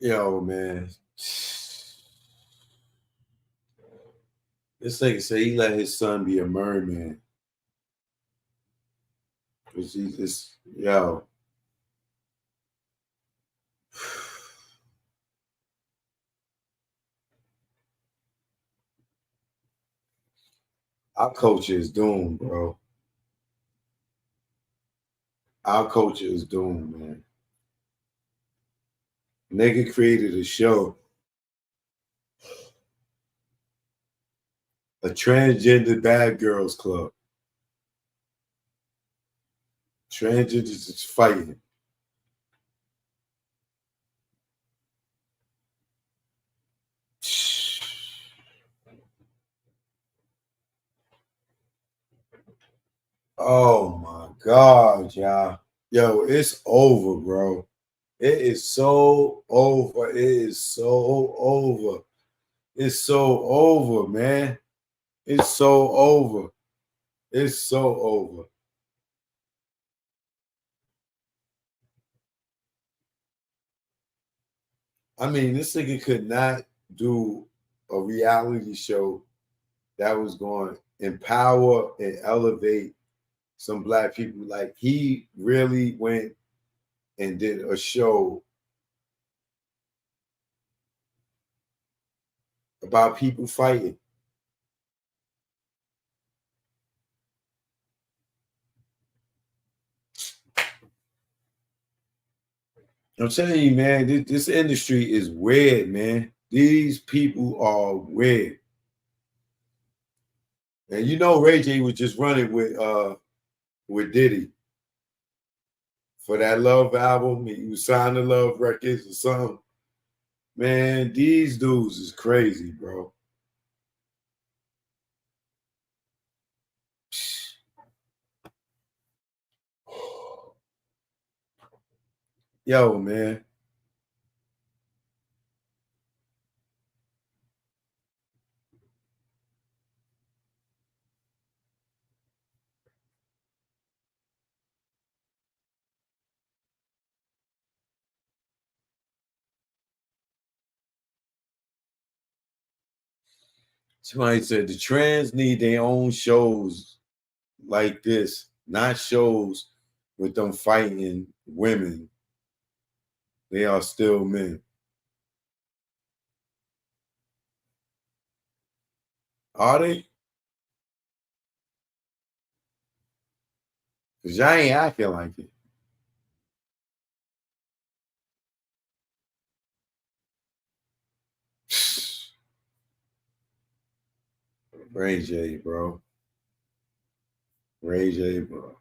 Yo, man. This nigga say he let his son be a merman. Cause he just, yo. Our culture is doomed, bro. Our culture is doomed, man. Nigga created a show. A transgender bad girls club. Transgenders is fighting. Oh my God, y'all. Yo, it's over, bro. It is so over. It is so over. It's so over, man. It's so over. It's so over. I mean, this nigga could not do a reality show that was going to empower and elevate some black people. Like, he really went and did a show about people fighting. I'm telling you, man, this industry is weird, man. These people are weird. And you know Ray J was just running with Diddy for that Love album. He was signed to Love Records or something. Man, these dudes is crazy, bro. Yo, man. Somebody said the trans need their own shows like this, not shows with them fighting women. They are still men. Are they? Because y'all ain't acting like it. Ray J, bro. Ray J, bro.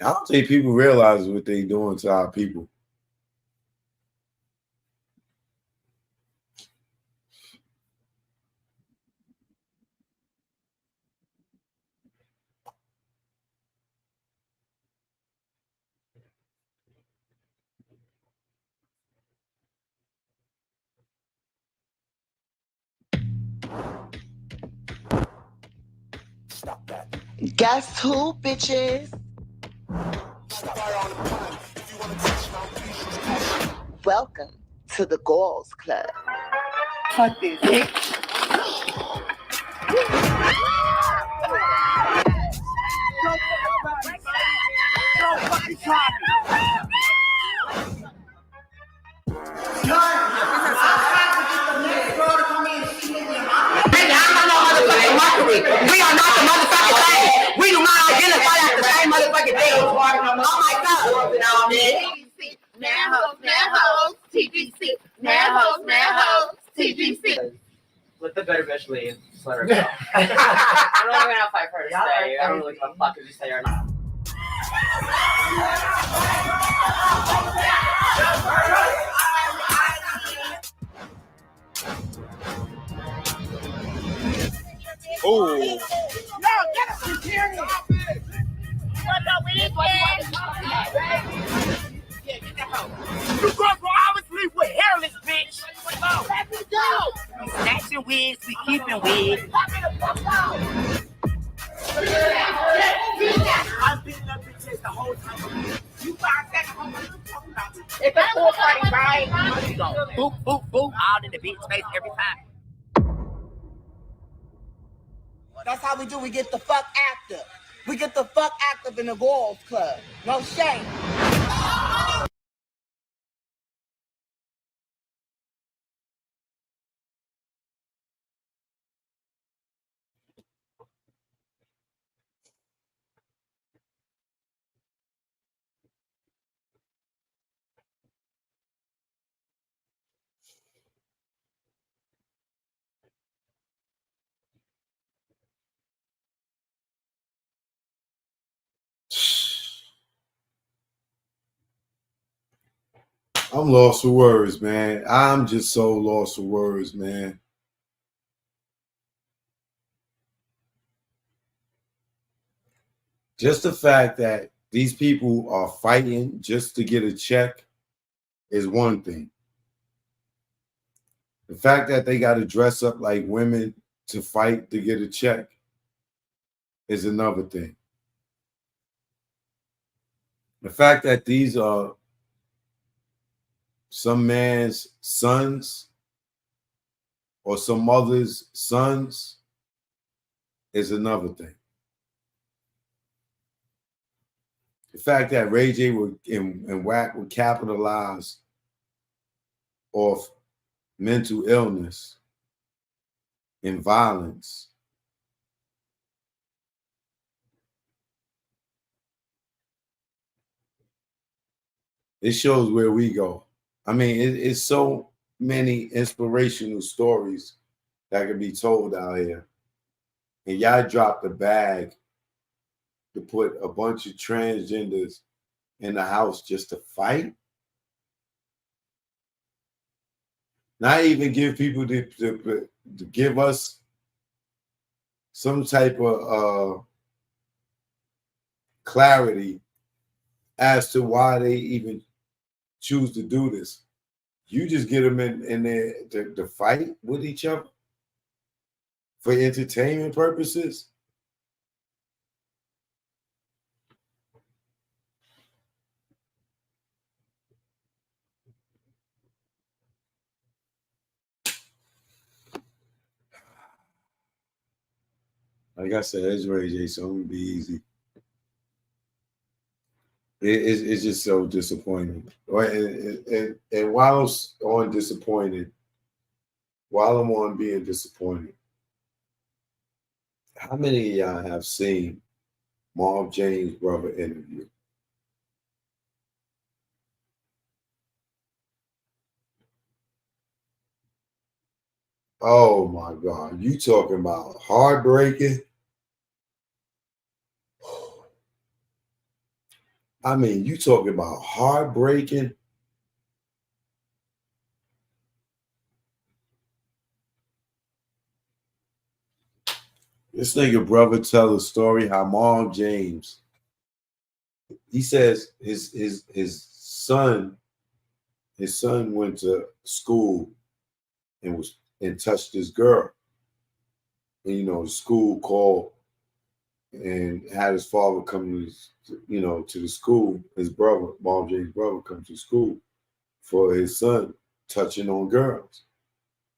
I don't think people realize what they doing to our people. Guess who, bitches? Welcome to the Girls Club. Fuck this, bitch. We are not the motherfucking same. We do not identify as the same motherfucking thing. Oh my God. Now hoes, TBC. Now hoes, TBC. Let the better bitch leave. Just let her go. I don't even know if I've heard her stay. I don't really give a fuck if you stay or not. Oh. No, get us security. You go for hours sleep with hairless, bitch. Let me go. We snatching wigs, we keeping wigs. I've been up bitches the whole time. You 5 seconds. It's a full party, right? You go boop, boop, boop, all in the bitch face every time. That's how we do. We get the fuck active. We get the fuck active in the girls club. No shame. I'm lost for words, man. I'm just so lost for words, man. Just the fact that these people are fighting just to get a check is one thing. The fact that they got to dress up like women to fight to get a check is another thing. The fact that these are some man's sons or some mother's sons is another thing. The fact that Ray J and Wack would capitalize off mental illness and violence it shows where we go. I mean, it's so many inspirational stories that can be told out here. And y'all dropped the bag to put a bunch of transgenders in the house just to fight. Not even give people to give us some type of clarity as to why they even choose to do this. You just get them in there to fight with each other for entertainment purposes. Like I said, it's Ray J, so I'm gonna be easy. It's just so disappointing. And while I'm on disappointed, while I'm on being disappointed, how many of y'all have seen Marv James' brother interview? Oh my God, you talking about heartbreaking? I mean, you talking about heartbreaking? This nigga brother tell a story how Marv James, he says his son went to school and touched this girl. And the school called and had his father come to the school, his brother, Marv James' brother, come to school for his son touching on girls.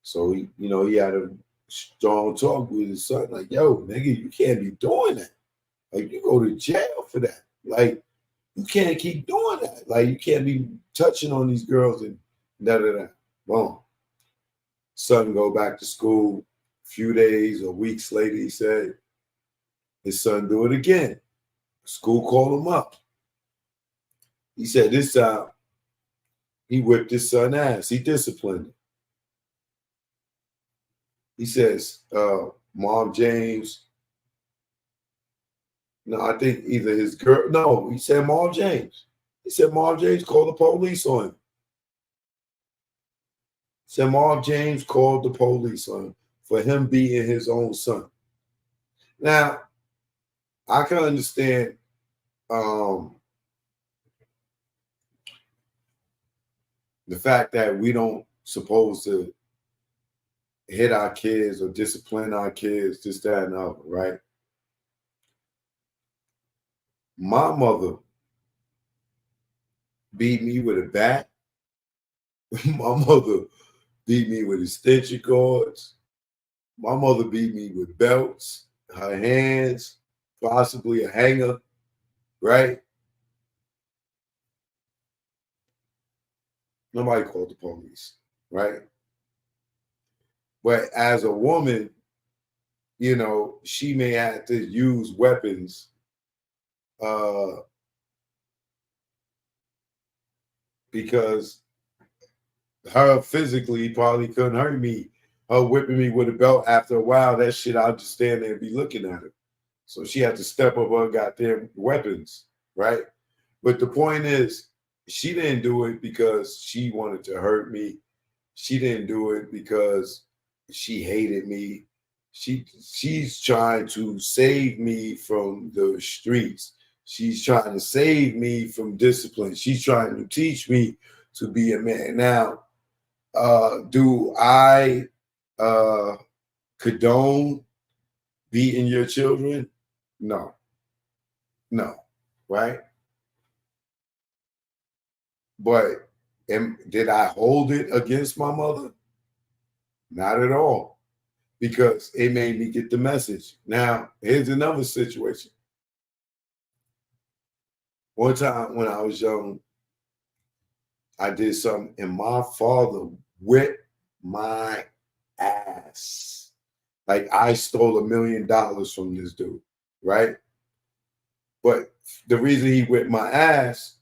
So he had a strong talk with his son, like, yo, nigga, you can't be doing that. Like, you go to jail for that. Like, you can't keep doing that. Like, you can't be touching on these girls and da da da. Boom. Son go back to school. A few days or weeks later, he said, his son do it again. School called him up. He said this time he whipped his son ass. He disciplined him. He says, Mom James, no, I think either his girl, no, he said Mom James. He said Mom James called the police on him. He said Mom James called the police on him for him beating his own son. Now, I can understand the fact that we don't supposed to hit our kids or discipline our kids, this, that, and the other, right? My mother beat me with a bat. My mother beat me with extension cords. My mother beat me with belts, her hands, possibly a hanger, right? Nobody called the police, right? But as a woman, you know, she may have to use weapons because her physically probably couldn't hurt me. Her whipping me with a belt, after a while, that shit, I'll just stand there and be looking at her. So she had to step up her goddamn weapons, right? But the point is, she didn't do it because she wanted to hurt me. She didn't do it because she hated me. She's trying to save me from the streets. She's trying to save me from discipline. She's trying to teach me to be a man. Now, do I condone beating your children? No. No. Right? But did I hold it against my mother? Not at all. Because it made me get the message. Now, here's another situation. One time when I was young, I did something and my father whipped my ass. Like I stole $1 million from this dude, right? But the reason he whipped my ass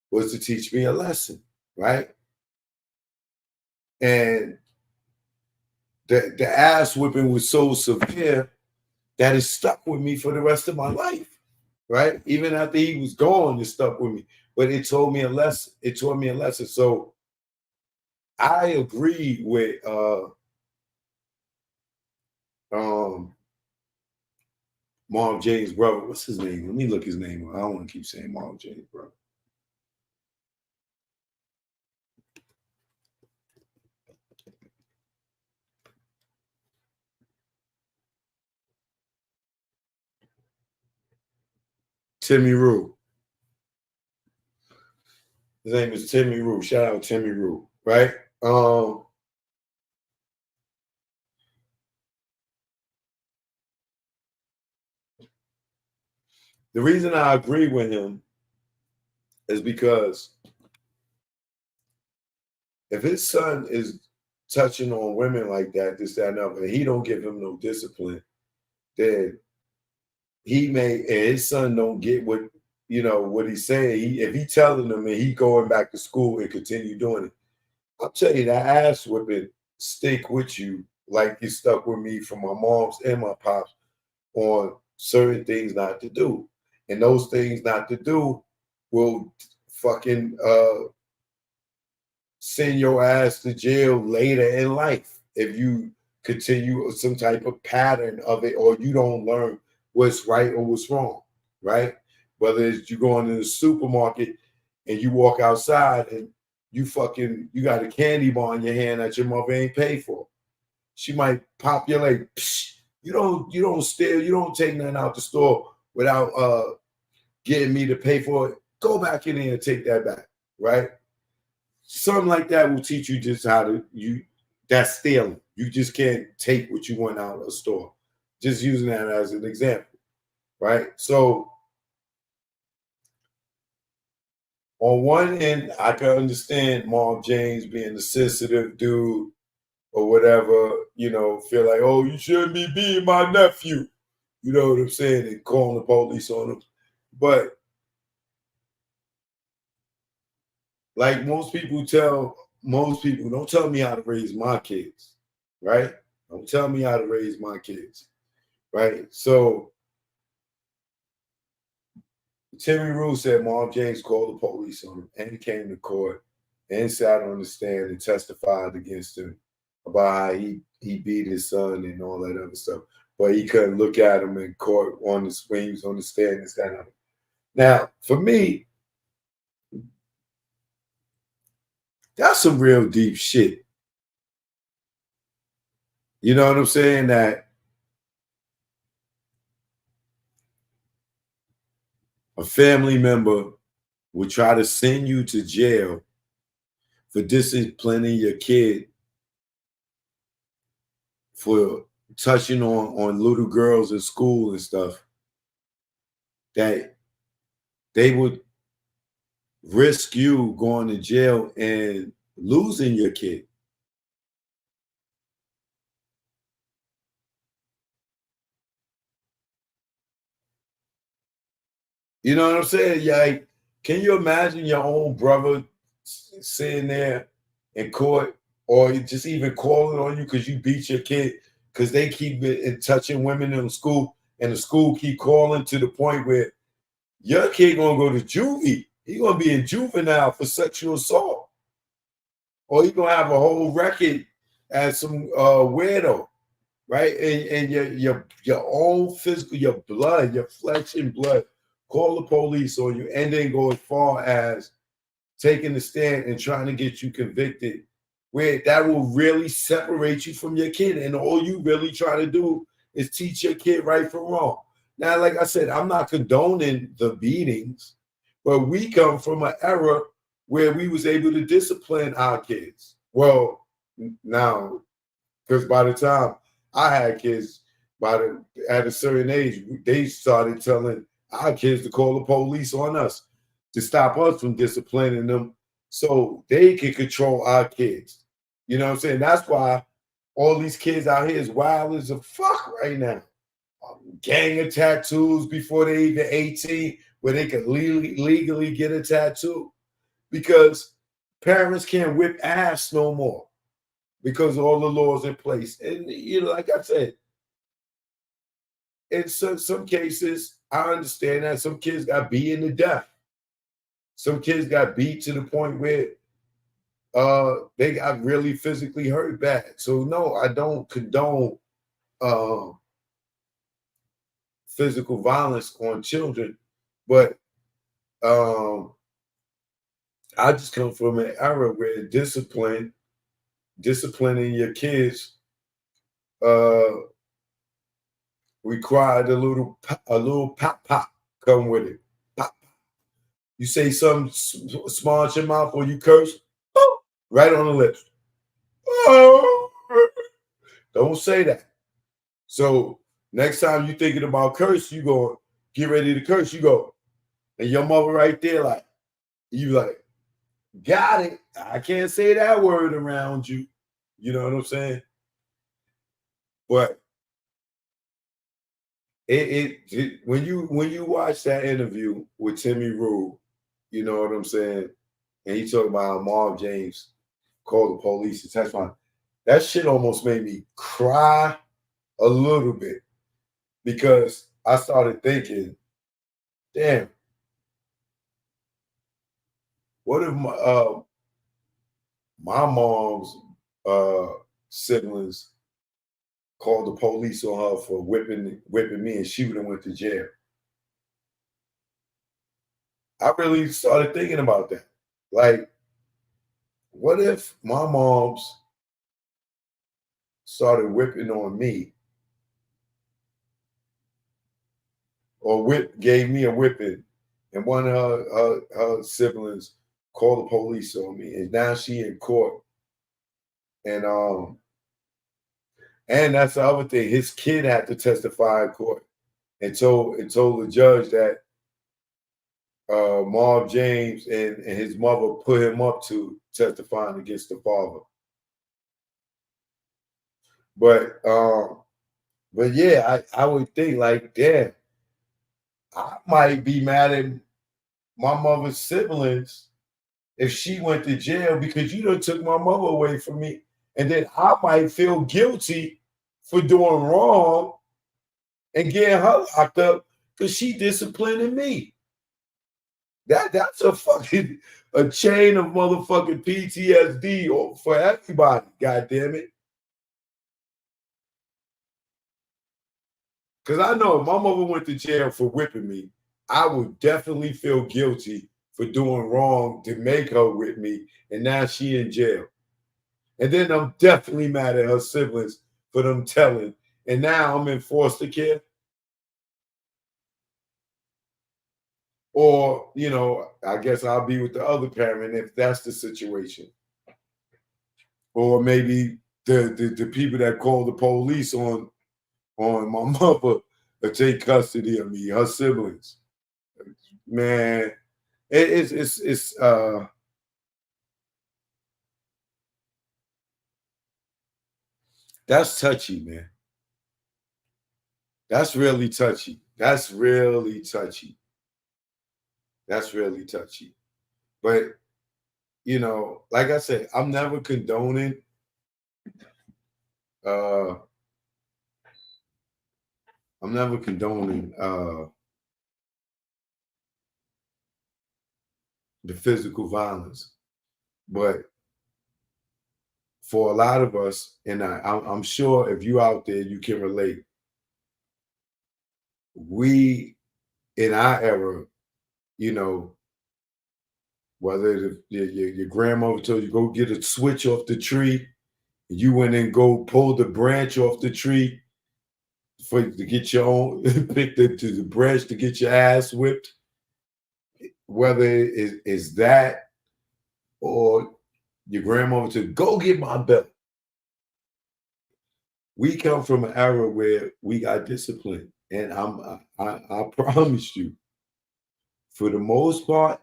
was to teach me a lesson, right? And the ass whipping was so severe that it stuck with me for the rest of my life, right? Even after he was gone, it stuck with me. But it told me a lesson. It taught me a lesson. So I agree with Mom James' brother. What's his name? Let me look his name up. I don't want to keep saying Mom James' brother. Timmy Rue. His name is Timmy Rue. Shout out Timmy Rue, right? The reason I agree with him is because if his son is touching on women like that, this, that, and other, and he don't give him no discipline, then he may, and his son don't get what, you know, what he's saying. If he telling them and he going back to school and continue doing it, I'll tell you that ass whipping stick with you like it stuck with me from my mom's and my pops on certain things not to do. And those things not to do will fucking send your ass to jail later in life if you continue some type of pattern of it or you don't learn what's right or what's wrong, right? Whether it's you going to the supermarket and you walk outside and you got a candy bar in your hand that your mother ain't paid for. She might pop your leg. Psh, you don't steal, you don't take nothing out the store without getting me to pay for it. Go back in there and take that back, right? Something like that will teach you just how to that's stealing. You just can't take what you want out of a store. Just using that as an example, right? So on one end, I can understand Mom James being a sensitive dude or whatever, you know, feel like, oh, you shouldn't be being my nephew. You know what I'm saying? And calling the police on him. But like most people, don't tell me how to raise my kids, right? Don't tell me how to raise my kids, right? So Timmy Rule said Mom James called the police on him and he came to court and sat on the stand and testified against him about how he beat his son and all that other stuff. But he couldn't look at him in court when he was on the stand and stand up. Now, for me, that's some real deep shit. You know what I'm saying? That a family member would try to send you to jail for disciplining your kid for touching on little girls in school and stuff, that they would risk you going to jail and losing your kid. You know what I'm saying? Like, can you imagine your own brother sitting there in court or just even calling on you because you beat your kid because they keep touching women in school and the school keep calling to the point where your kid gonna go to juvie. He gonna be in juvenile for sexual assault. Or he gonna have a whole record as some weirdo, right? And your own physical, your blood, your flesh and blood, call the police on you, and then go as far as taking the stand and trying to get you convicted, where that will really separate you from your kid. And all you really try to do is teach your kid right from wrong. Now, like I said, I'm not condoning the beatings, but we come from an era where we was able to discipline our kids. Well, now, because by the time I had kids, at a certain age, they started telling our kids to call the police on us to stop us from disciplining them so they can control our kids. You know what I'm saying? That's why all these kids out here is wild as a fuck right now. Gang of tattoos before they even 18, where they can legally get a tattoo, because parents can't whip ass no more because of all the laws in place. And you know, like I said, in some cases, I understand that some kids got beaten to death. Some kids got beat to the point where they got really physically hurt bad. So no, I don't condone physical violence on children, but I just come from an era where disciplining your kids required a little pop pop come with it. Pop. You say something small in your mouth or you curse, oh, right on the lips. Oh, don't say that. So next time you're thinking about curse, you go get ready to curse. You go, and your mother right there, like you like, got it. I can't say that word around you. You know what I'm saying? But it when you watch that interview with Timmy Rule, you know what I'm saying, and he talked about how Mom James called the police to testify. That shit almost made me cry a little bit because I started thinking, damn, what if my mom's siblings called the police on her for whipping me and she would have went to jail? I really started thinking about that. Like, what if my mom's started whipping on me or gave me a whipping and one of her siblings called the police on me and now she in court and that's the other thing, his kid had to testify in court and told the judge that Marv James and his mother put him up to testifying against the father. But yeah, I would think like, damn, I might be mad at my mother's siblings if she went to jail because you done took my mother away from me. And then I might feel guilty for doing wrong and getting her locked up because she disciplining me. That's a fucking a chain of motherfucking PTSD for everybody, God damn it. Because I know if my mother went to jail for whipping me, I would definitely feel guilty for doing wrong to make her whip me, and now she in jail. And then I'm definitely mad at her siblings for them telling, and now I'm in foster care. Or, you know, I guess I'll be with the other parent if that's the situation. Or maybe the people that call the police on my mother to take custody of me, her siblings. Man, it's that's touchy, man. That's really touchy. That's really touchy. That's really touchy. But, you know, like I said, I'm never condoning the physical violence. But for a lot of us, and I'm sure if you out there, you can relate. We, in our era, you know, whether your grandmother told you go get a switch off the tree, and you went and go pull the branch off the tree to get your own, pick the branch to get your ass whipped. Whether it is that or your grandmother to go get my belt. We come from an era where we got discipline, and I promise you, for the most part,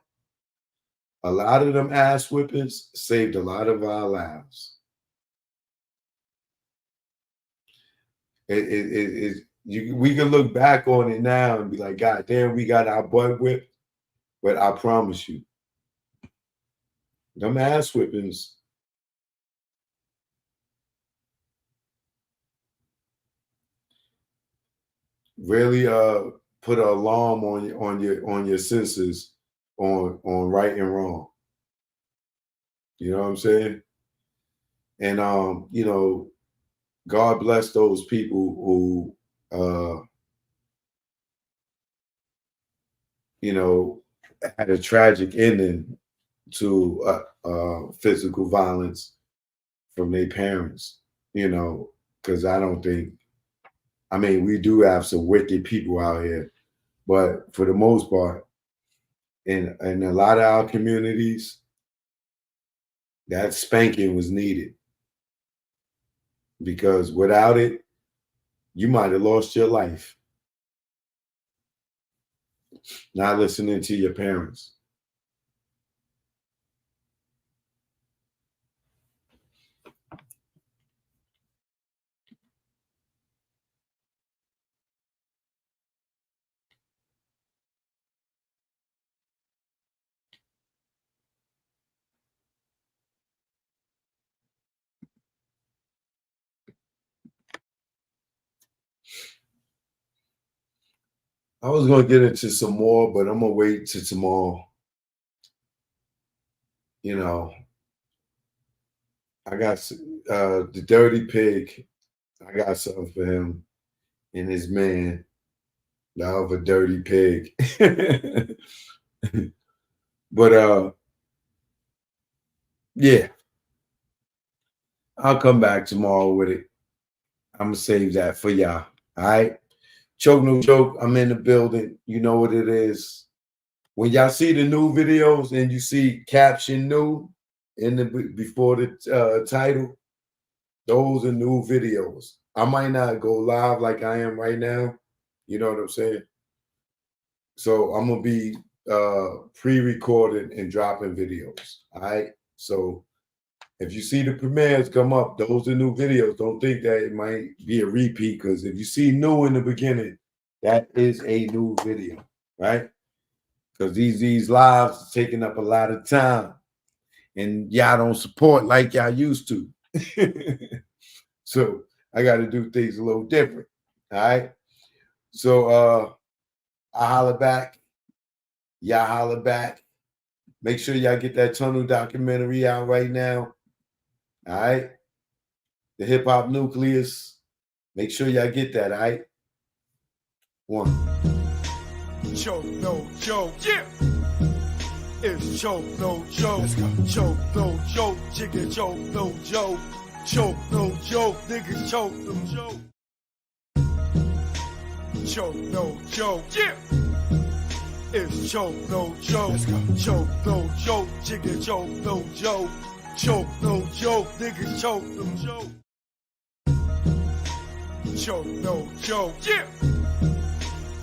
a lot of them ass whippings saved a lot of our lives. We can look back on it now and be like, God damn, we got our butt whipped. But I promise you, them ass whippings really put an alarm on your senses on right and wrong. You know what I'm saying? And you know, God bless those people who you know, had a tragic ending to physical violence from their parents, you know, because I mean, we do have some wicked people out here, but for the most part, in a lot of our communities, that spanking was needed. Because without it, you might have lost your life. Not listening to your parents. I was going to get into some more, but I'm going to wait till tomorrow. You know, I got the dirty pig. I got something for him and his man, the other dirty pig. But yeah, I'll come back tomorrow with it. I'm gonna save that for y'all. All right. Choke no joke. I'm in the building. You know what it is. When y'all see the new videos and you see caption new in the before the title, those are new videos. I might not go live like I am right now. You know what I'm saying? So I'm gonna be pre-recording and dropping videos. All right. So if you see the premieres come up, those are new videos. Don't think that it might be a repeat, because if you see new in the beginning, that is a new video, right? Because these lives are taking up a lot of time, and y'all don't support like y'all used to. So I got to do things a little different. All right. So I holler back. Y'all holler back. Make sure y'all get that Tunnel documentary out right now. All right. The Hip Hop Nucleus. Make sure y'all get that, all right? One. Choke, no joke. Yeah. It's choke, no joke. Let's go. Choke, no joke. Chicken choke, no joke. Choke, no joke. Niggas choke, no joke. Choke, no joke. Yeah. It's choke, no joke. Let's go. Choke, no joke. Chicken choke, no joke. Choke, no joke. Niggas choke, no joke. Choke, no joke. Yeah.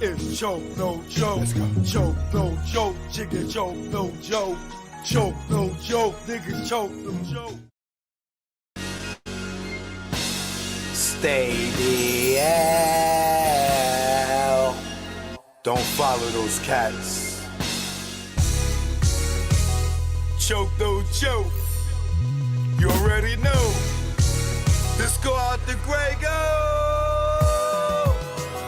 It's choke, no joke. Let's go. Choke, no joke. Chicken choke, no joke. Choke, no joke. Niggas choke, no joke. Stay the hell. Don't follow those cats. Choke, no joke. You already know. Let's go out the gray go.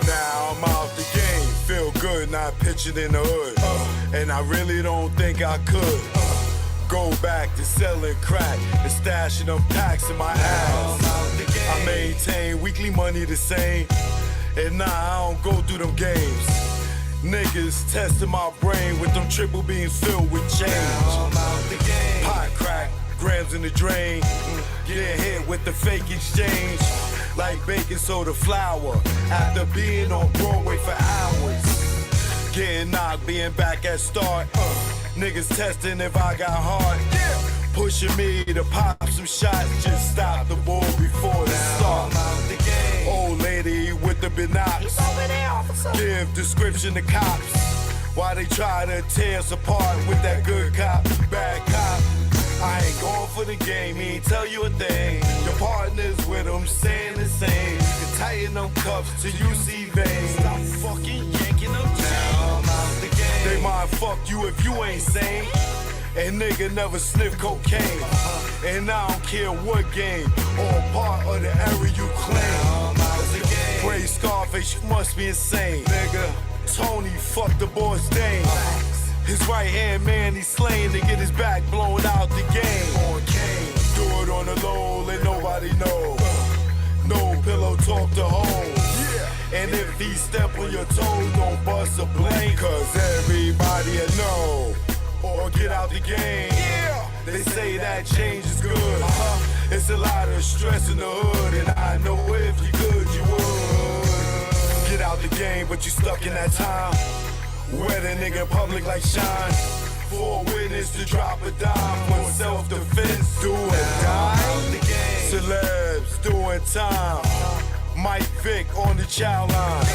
Now I'm out the game. Feel good not pitching in the hood. And I really don't think I could go back to selling crack and stashing them packs in my ass. I maintain weekly money the same. And nah, I don't go through them games. Niggas testing my brain with them triple beams filled with change. Pot crack, grams in the drain. Get hit with the fake exchange. Like baking soda flour. After being on Broadway for hours. Getting knocked, being back at start. Niggas testing if I got heart. Pushing me to pop some shots. Just stop the ball before the start. Old lady with the binocs. Give description to cops. Why they try to tear us apart with that good cop, bad cop. I ain't going for the game, he ain't tell you a thing. Your partner's with him, saying the same. You can tighten them cuffs till you see veins. Stop fucking yanking them down. They might fuck you if you ain't sane. And nigga never sniff cocaine. And I don't care what game or part of the area you claim. Praise Scarface, you must be insane. Nigga, Tony fucked the boss Dane. His right hand man, he's slain to get his back blown out the game. Do it on the low, let nobody know. No pillow talk to home. And if he step on your toes, don't bust a blame. Cause everybody will know. Or get out the game. They say that change is good. It's a lot of stress in the hood. And I know if you could, you would. Get out the game, but you stuck in that time. Wet a nigga in public like Shine. For a witness to drop a dime. For self-defense, do or die. Celebs doing time. Mike Vick on the child line.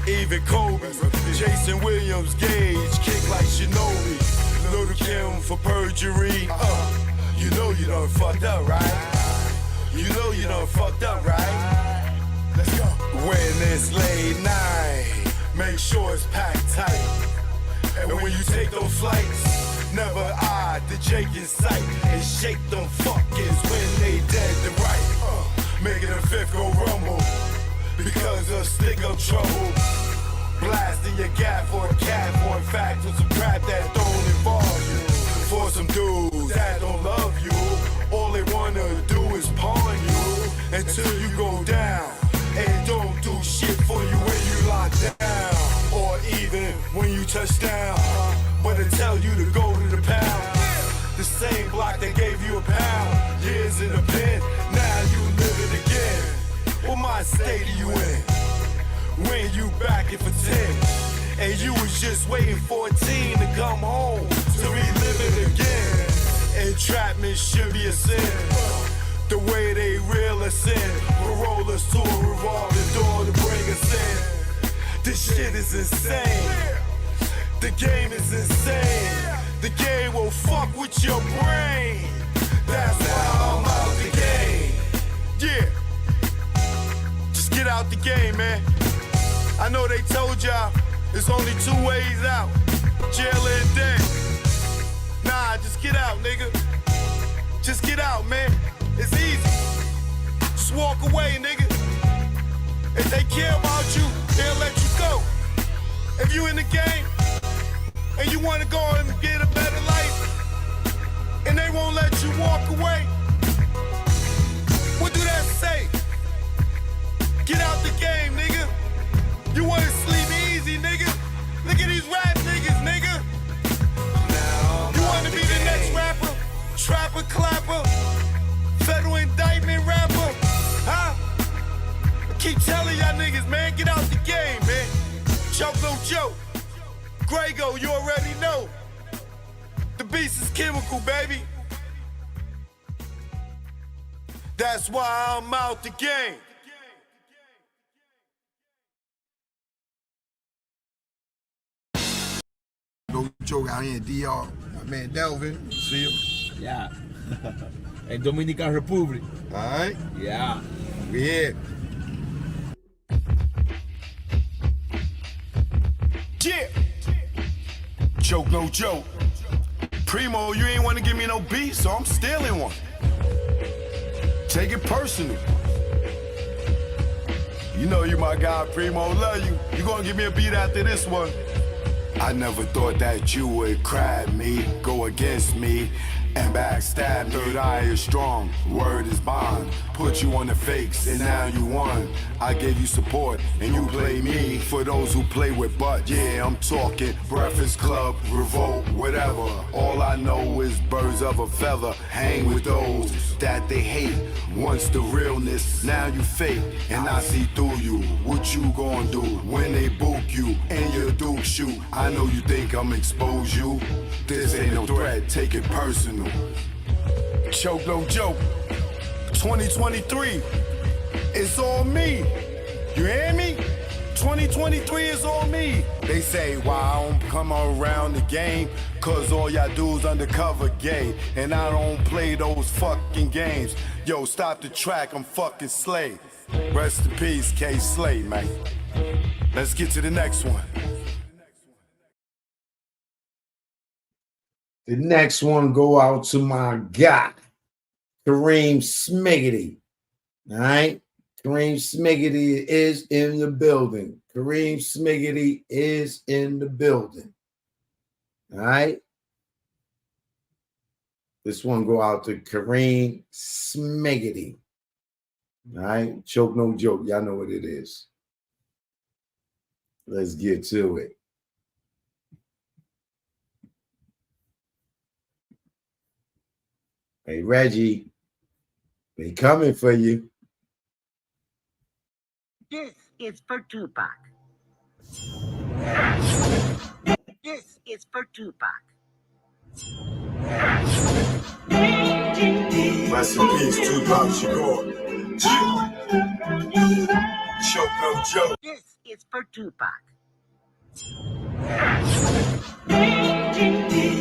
Even Kobe, Jason Williams, Gage, kick like Shinobi. Little Kim for perjury. You know you done fucked up, right? You know you done fucked up, right? Let's go. When it's late night, make sure it's packed tight. And when you take those flights, never eye the Jake in sight. And shake them fuckers when they dead to right. Making the fifth go rumble. Because of stick up trouble. Blasting your gap for a cat, for in fact, with some crap that don't involve you. For some dudes that don't love you, all they wanna do is pawn you until you go down. And don't do shit for you when you lock down, or even when you touch down. But they tell you to go to the pound. The same block that gave you a pound. Years in the pen, now you live it again. What mind state are you in? When you back it for 10, and you was just waiting for a teen to come home to relive it again. Entrapment should be a sin. The way they reel us in, parole us to a revolving door to bring us in. This shit is insane. The game is insane. The game will fuck with your brain. That's why I'm out the game. Yeah. Just get out the game, man. I know they told y'all there's only 2 ways out. Jail and death. Nah, just get out, nigga. Just get out, man. It's easy. Just walk away, nigga. If they care about you, they'll let you go. If you in the game and you want to go and get a better life and they won't let you walk away, what do that say? Get out the game, nigga. You want to sleep easy, nigga? Look at these rap niggas, nigga. You want to be the next rapper, trapper, clapper, federal indictment rapper, huh? I keep telling y'all niggas, man, get out the game, man. Choke no joke. Grego, you already know. The beast is chemical, baby. That's why I'm out the game. No joke out here in DR. My man Delvin, see him? Yeah. In Dominican Republic. Alright? Yeah. We here. Yeah. Joke, no joke. Primo, you ain't want to give me no beat, so I'm stealing one. Take it personal. You know you my guy, Primo, love you. You gonna give me a beat after this one. I never thought that you would cry me, go against me, and backstab me. Third eye is strong, word is bond. Put you on the fakes, and now you won. I gave you support, and you play me. For those who play with butt, yeah, I'm talking Breakfast Club, Revolt, whatever. All I know is birds of a feather. Hang with those that they hate. Once the realness, now you fake, and I see through you. What you gonna do when they book you and your Duke shoot? I know you think I'm expose you. This ain't no threat, take it personal. Choke no joke. 2023, it's on me. You hear me? 2023 is on me. They say why I don't come around the game, cause all y'all do is undercover gay, and I don't play those fucking games. Yo, stop the track, I'm fucking Slay. Rest in peace, K Slay, man. Let's get to the next one. The next one go out to my guy, Kareem Smiggity. All right? Kareem Smiggity is in the building. Kareem Smiggity is in the building. All right? This one go out to Kareem Smiggity. All right? Choke no joke. Y'all know what it is. Let's get to it. Hey, Reggie, they coming for you. This is for Tupac. This is for Tupac. Rest in peace, Tupac Shakur. Choke no joke. This is for Tupac.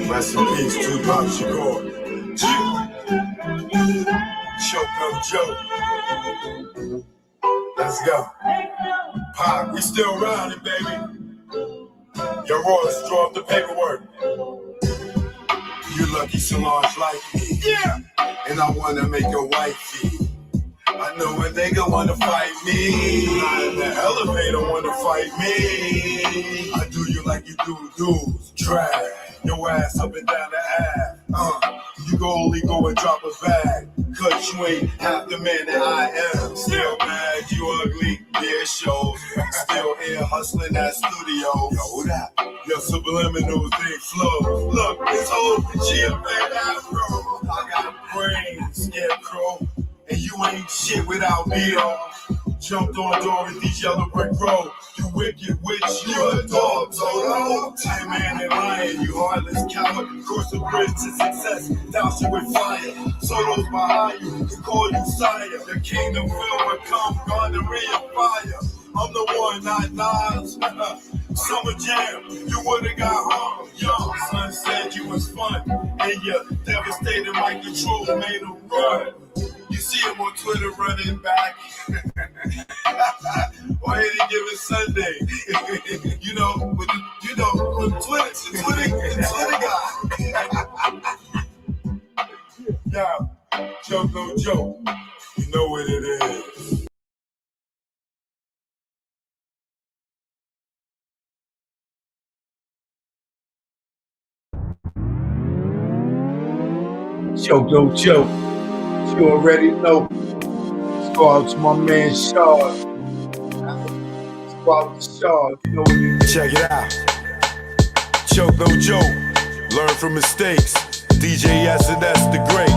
Rest in peace, Tupac Shakur. Choke no joke. Let's go. Pac, we still riding, baby. Your Royce, draw up the paperwork. You lucky Solange like me. Yeah. And I wanna make your wifey. I know a nigga wanna fight me. In the elevator wanna fight me. I do you like you do dudes. Drag your ass up and down the Ave. You go only go and drop a bag. Cause you ain't half the man that I am. Still mad, you ugly, yeah, shows. Still here hustling that studio. Yo, that, your subliminal thing flow. Look, it's old G up and afro. I got brains, scarecrow. And you ain't shit without me, yo. Jumped on Dorothy's yellow brick road. You wicked witch, you a dog, so low. Tin Man and lion, you heartless coward. Cross the bridge to success, douse you with fire. Solos behind you, can call you sire. The kingdom will become God to reifire. I'm the one, not Nas. Summer jam, you would've got home young. Son said you was fun, and you devastated like the truth made him run. You see him on Twitter running back. Or any given Sunday. you know, on Twitter guy. Yeah, joke no joke. You know what it is. Joke, no joke. You already know. Let's go out to my man Shaw. Let's go out to Shaw. You know what it is. Check it out. Choke no joke. Learn from mistakes. DJ S&S the great.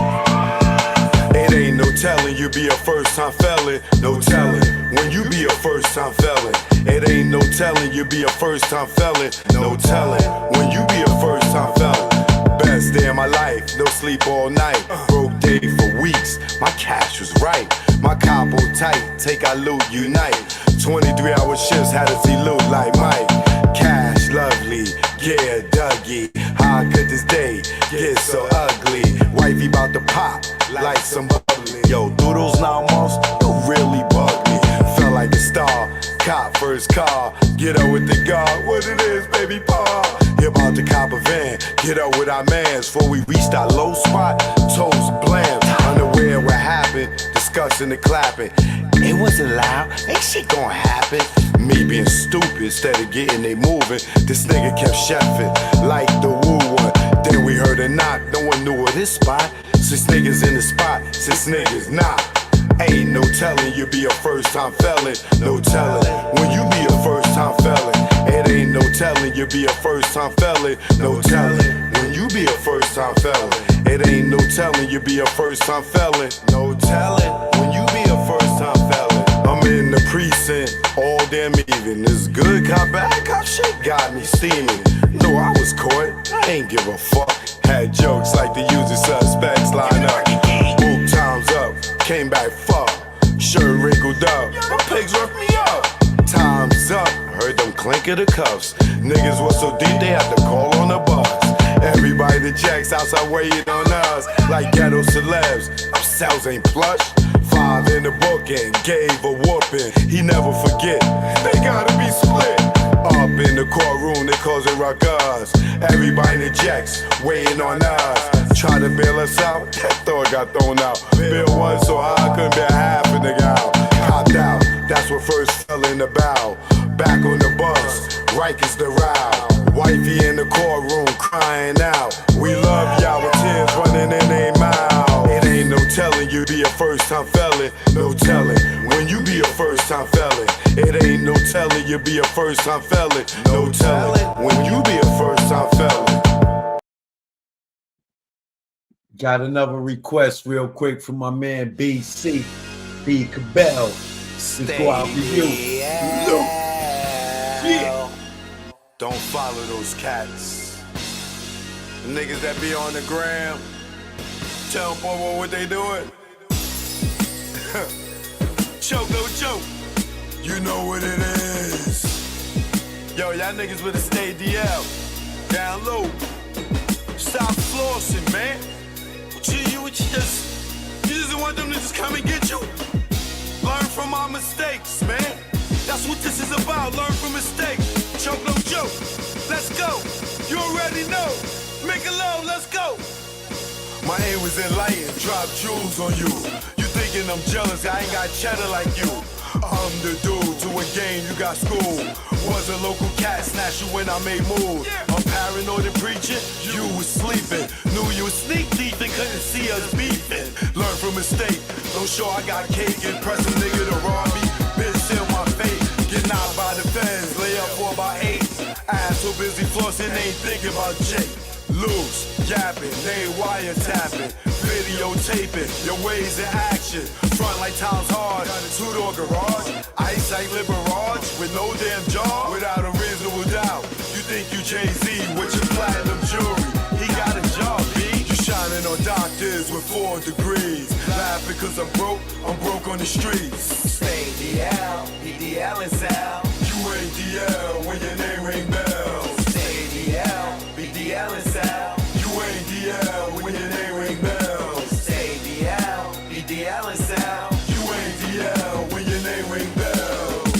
It ain't no telling you be a first time felon. No telling when you be a first time felon. It ain't no telling you be a first time felon. No telling when you be a first time felon. Best day of my life, no sleep all night. Broke day for weeks, my cash was right. My combo tight, take our loot, unite. 23-hour shifts had to see loot like Mike. Cash lovely, yeah, Dougie. How could this day get so ugly? Wifey bout to pop like some bubbly. Yo, through those 9 months, you really bugged me. Felt like a star, cop first car. Get up with the guard, what it is, baby paw. He about to cop a van, get up with our mans. Before we reached our low spot, toes blam. Unaware what happened, discussing and clapping. It wasn't loud, ain't shit gonna happen. Me being stupid instead of getting they moving. This nigga kept chefing like the woo one. Then we heard a knock, no one knew of this spot. 6 niggas in the spot, 6 niggas not. Ain't no telling you be a first time felon. No telling when you be a first time felon. It ain't no telling you be a first time felon. No telling when you be a first time felon. It ain't no telling you be a first time felon. No telling when you be a first time felon. I'm in the precinct all damn even. This good cop, bad cop shit got me steaming. No, I was caught, I ain't give a fuck. Had jokes like the usual suspects line up. Book times up, came back fuck. Shirt wrinkled up, my pigs roughed me up. Time's up, heard them clink of the cuffs. Niggas was so deep they had to call on the bus. Everybody that checks outside waiting on us. Like ghetto celebs, our cells ain't plush. 5 in the book and gave a whooping. He never forget, they gotta be split. Up in the courtroom, they cause it ruckus. Everybody that checks waiting on us. Try to bail us out, that thought got thrown out. Bill one so high, I couldn't bear half a nigga out. Hopped out, that's what first fell in the bow. Back on the bus, Rikers the row. Wifey in the courtroom crying out. We love y'all with tears running in their mouth. It ain't no telling you be a first time felon. No telling when you be a first time felon. It ain't no telling you be a first time felon. No telling when you be a first time felon. Got another request real quick from my man BC, B Cabell. Let's go out to you. Yeah. Don't follow those cats. The niggas that be on the gram. Tell them what they doing. Choke no joke. You know what it is. Yo, y'all niggas better stay DL. Down low. Stop flossing, man. You just want them to just come and get you. Learn from our mistakes, man. That's what this is about. Learn from mistakes. Choke no joke. Let's go. You already know. Make it low. Let's go. My aim was enlightened. Drop jewels on you. You thinking I'm jealous? I ain't got cheddar like you. I'm the dude to a game. You got school. Was a local cat, snatch you when I made moves. I'm paranoid and preaching, you was sleeping. Knew you was sneak deep and couldn't see us beefing. Learn from mistake, don't show I got cake. Impress a nigga to rob me, bitch in my face. Get knocked by the feds, lay up for about 8. Ass so busy flossing, ain't thinking about Jake. Loose, yapping, they wiretapping, videotaping, your ways in action. Front like times hard, 2-door garage, ice like Liberage, with no damn job, without a reasonable doubt. You think you Jay-Z with your platinum jewelry, he got a job, B. You shining on doctors with 4 degrees, laughing cause I'm broke on the streets. Stay DL, PDL is out. You ain't DL when your name ring bells. Say DL, be DL and Sal. You ain't DL when your name ring bells. Say DL, be DL and Sal. You ain't DL when your name ring bells.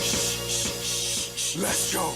Shh, let's go.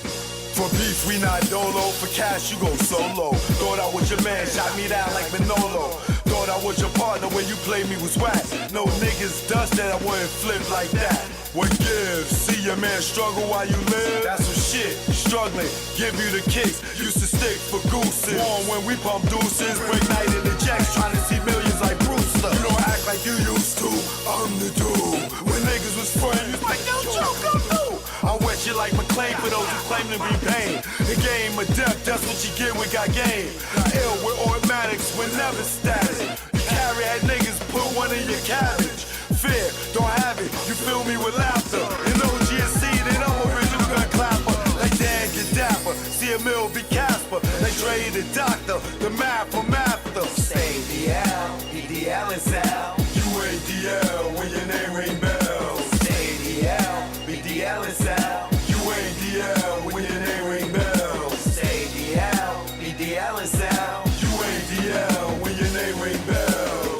For beef, we not dolo. For cash, you go solo. Thought I was your man, shot me down like Manolo. Thought I was your partner when you played me was whack. No niggas dust that I wouldn't flip like that. What gives? See your man struggle while you live? That's some shit. Struggling, give you the kicks. Used to stick for gooses. Warm when we pump deuces. Break night in the jacks, trying to see millions like Brewster. You don't act like you used to. I'm the dude. When niggas was friends, you was like, yo, Joe, come through. I wet you like McLean for those who claim to be pain. The game of death, that's what you get with got game. Ill with automatics, we're never static. You carry that niggas, put one in your cabbage. Fear, don't have it, you fill me with laughter. In OGSC, then I'm original gun clapper. Like Dan Gaddafi, see a mill be Casper. Like Dre the doctor, the math from after. Say DL, be DL and Sal. You ain't DL when your name ring bells. Say DL, be DL and Sal. You ain't DL when your name ring bells. Say DL, be DL and Sal. You ain't DL when your name ring bells.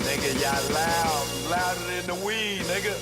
Nigga, y'all loud, louder than the weed, nigga.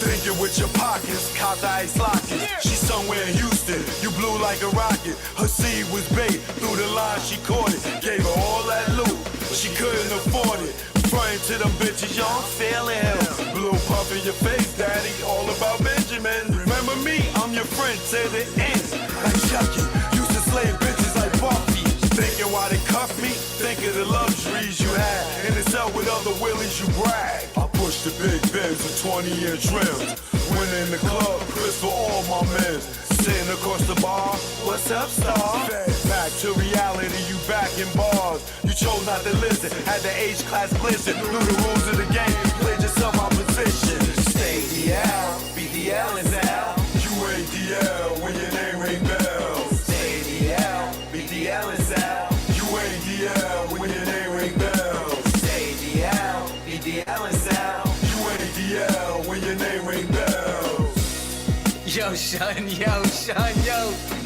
Thinking with your pockets, cop the ice locket. She somewhere in Houston, you blew like a rocket. Her seed was bait, through the line she caught it. Gave her all that loot, she couldn't afford it. Frontin' to them bitches, yo, I'm feeling him. Blue puff in your face, daddy, all about Benjamin. Remember me, I'm your friend to the end. Like Chucky, used to slay bitches like Buffy. Thinking why they cuff me, think of the luxuries you had. In the cell with other willies, you brag. I push the big Benz with 20-inch rims. When in the club, Chris for all my men. Sitting across the bar, what's up, star? Back to reality, you back in bars. You chose not to listen, had the H-class glisten. Knew the rules of the game, played yourself out position. Stay DL, be DL and Sal. You ain't DL when your name ring bells. Stay DL, be DL and Sal. You ain't DL when your name ring bells. Stay DL, be DL and Sal. You ain't DL when your name ring bells. Yo, son, yo.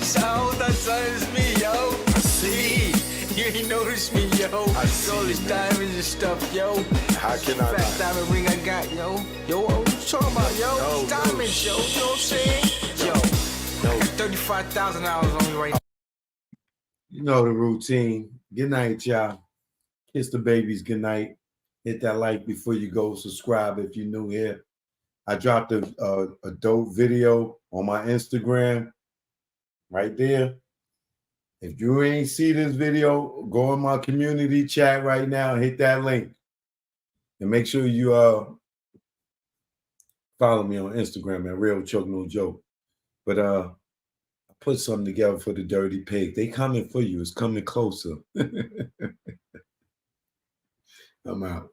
Son, that son is me, yo. I see. You ain't noticed me, yo. I see, all this man. diamonds and stuff, yo. How can I Fat not? diamond ring I got, yo. Yo, what you talking about, yo? No, These diamonds, yo. You know what I'm saying? Yo, I got $35,000 on me right now. You know the routine. Good night, y'all. Kiss the babies. Good night. Hit that like before you go. Subscribe if you're new here. I dropped a dope video on my Instagram right there. If you ain't see this video, go in my community chat right now and hit that link. And make sure you follow me on Instagram at Real Choke No Joke. But I put something together for the Dirty Pig. They coming for you. It's coming closer. I'm out.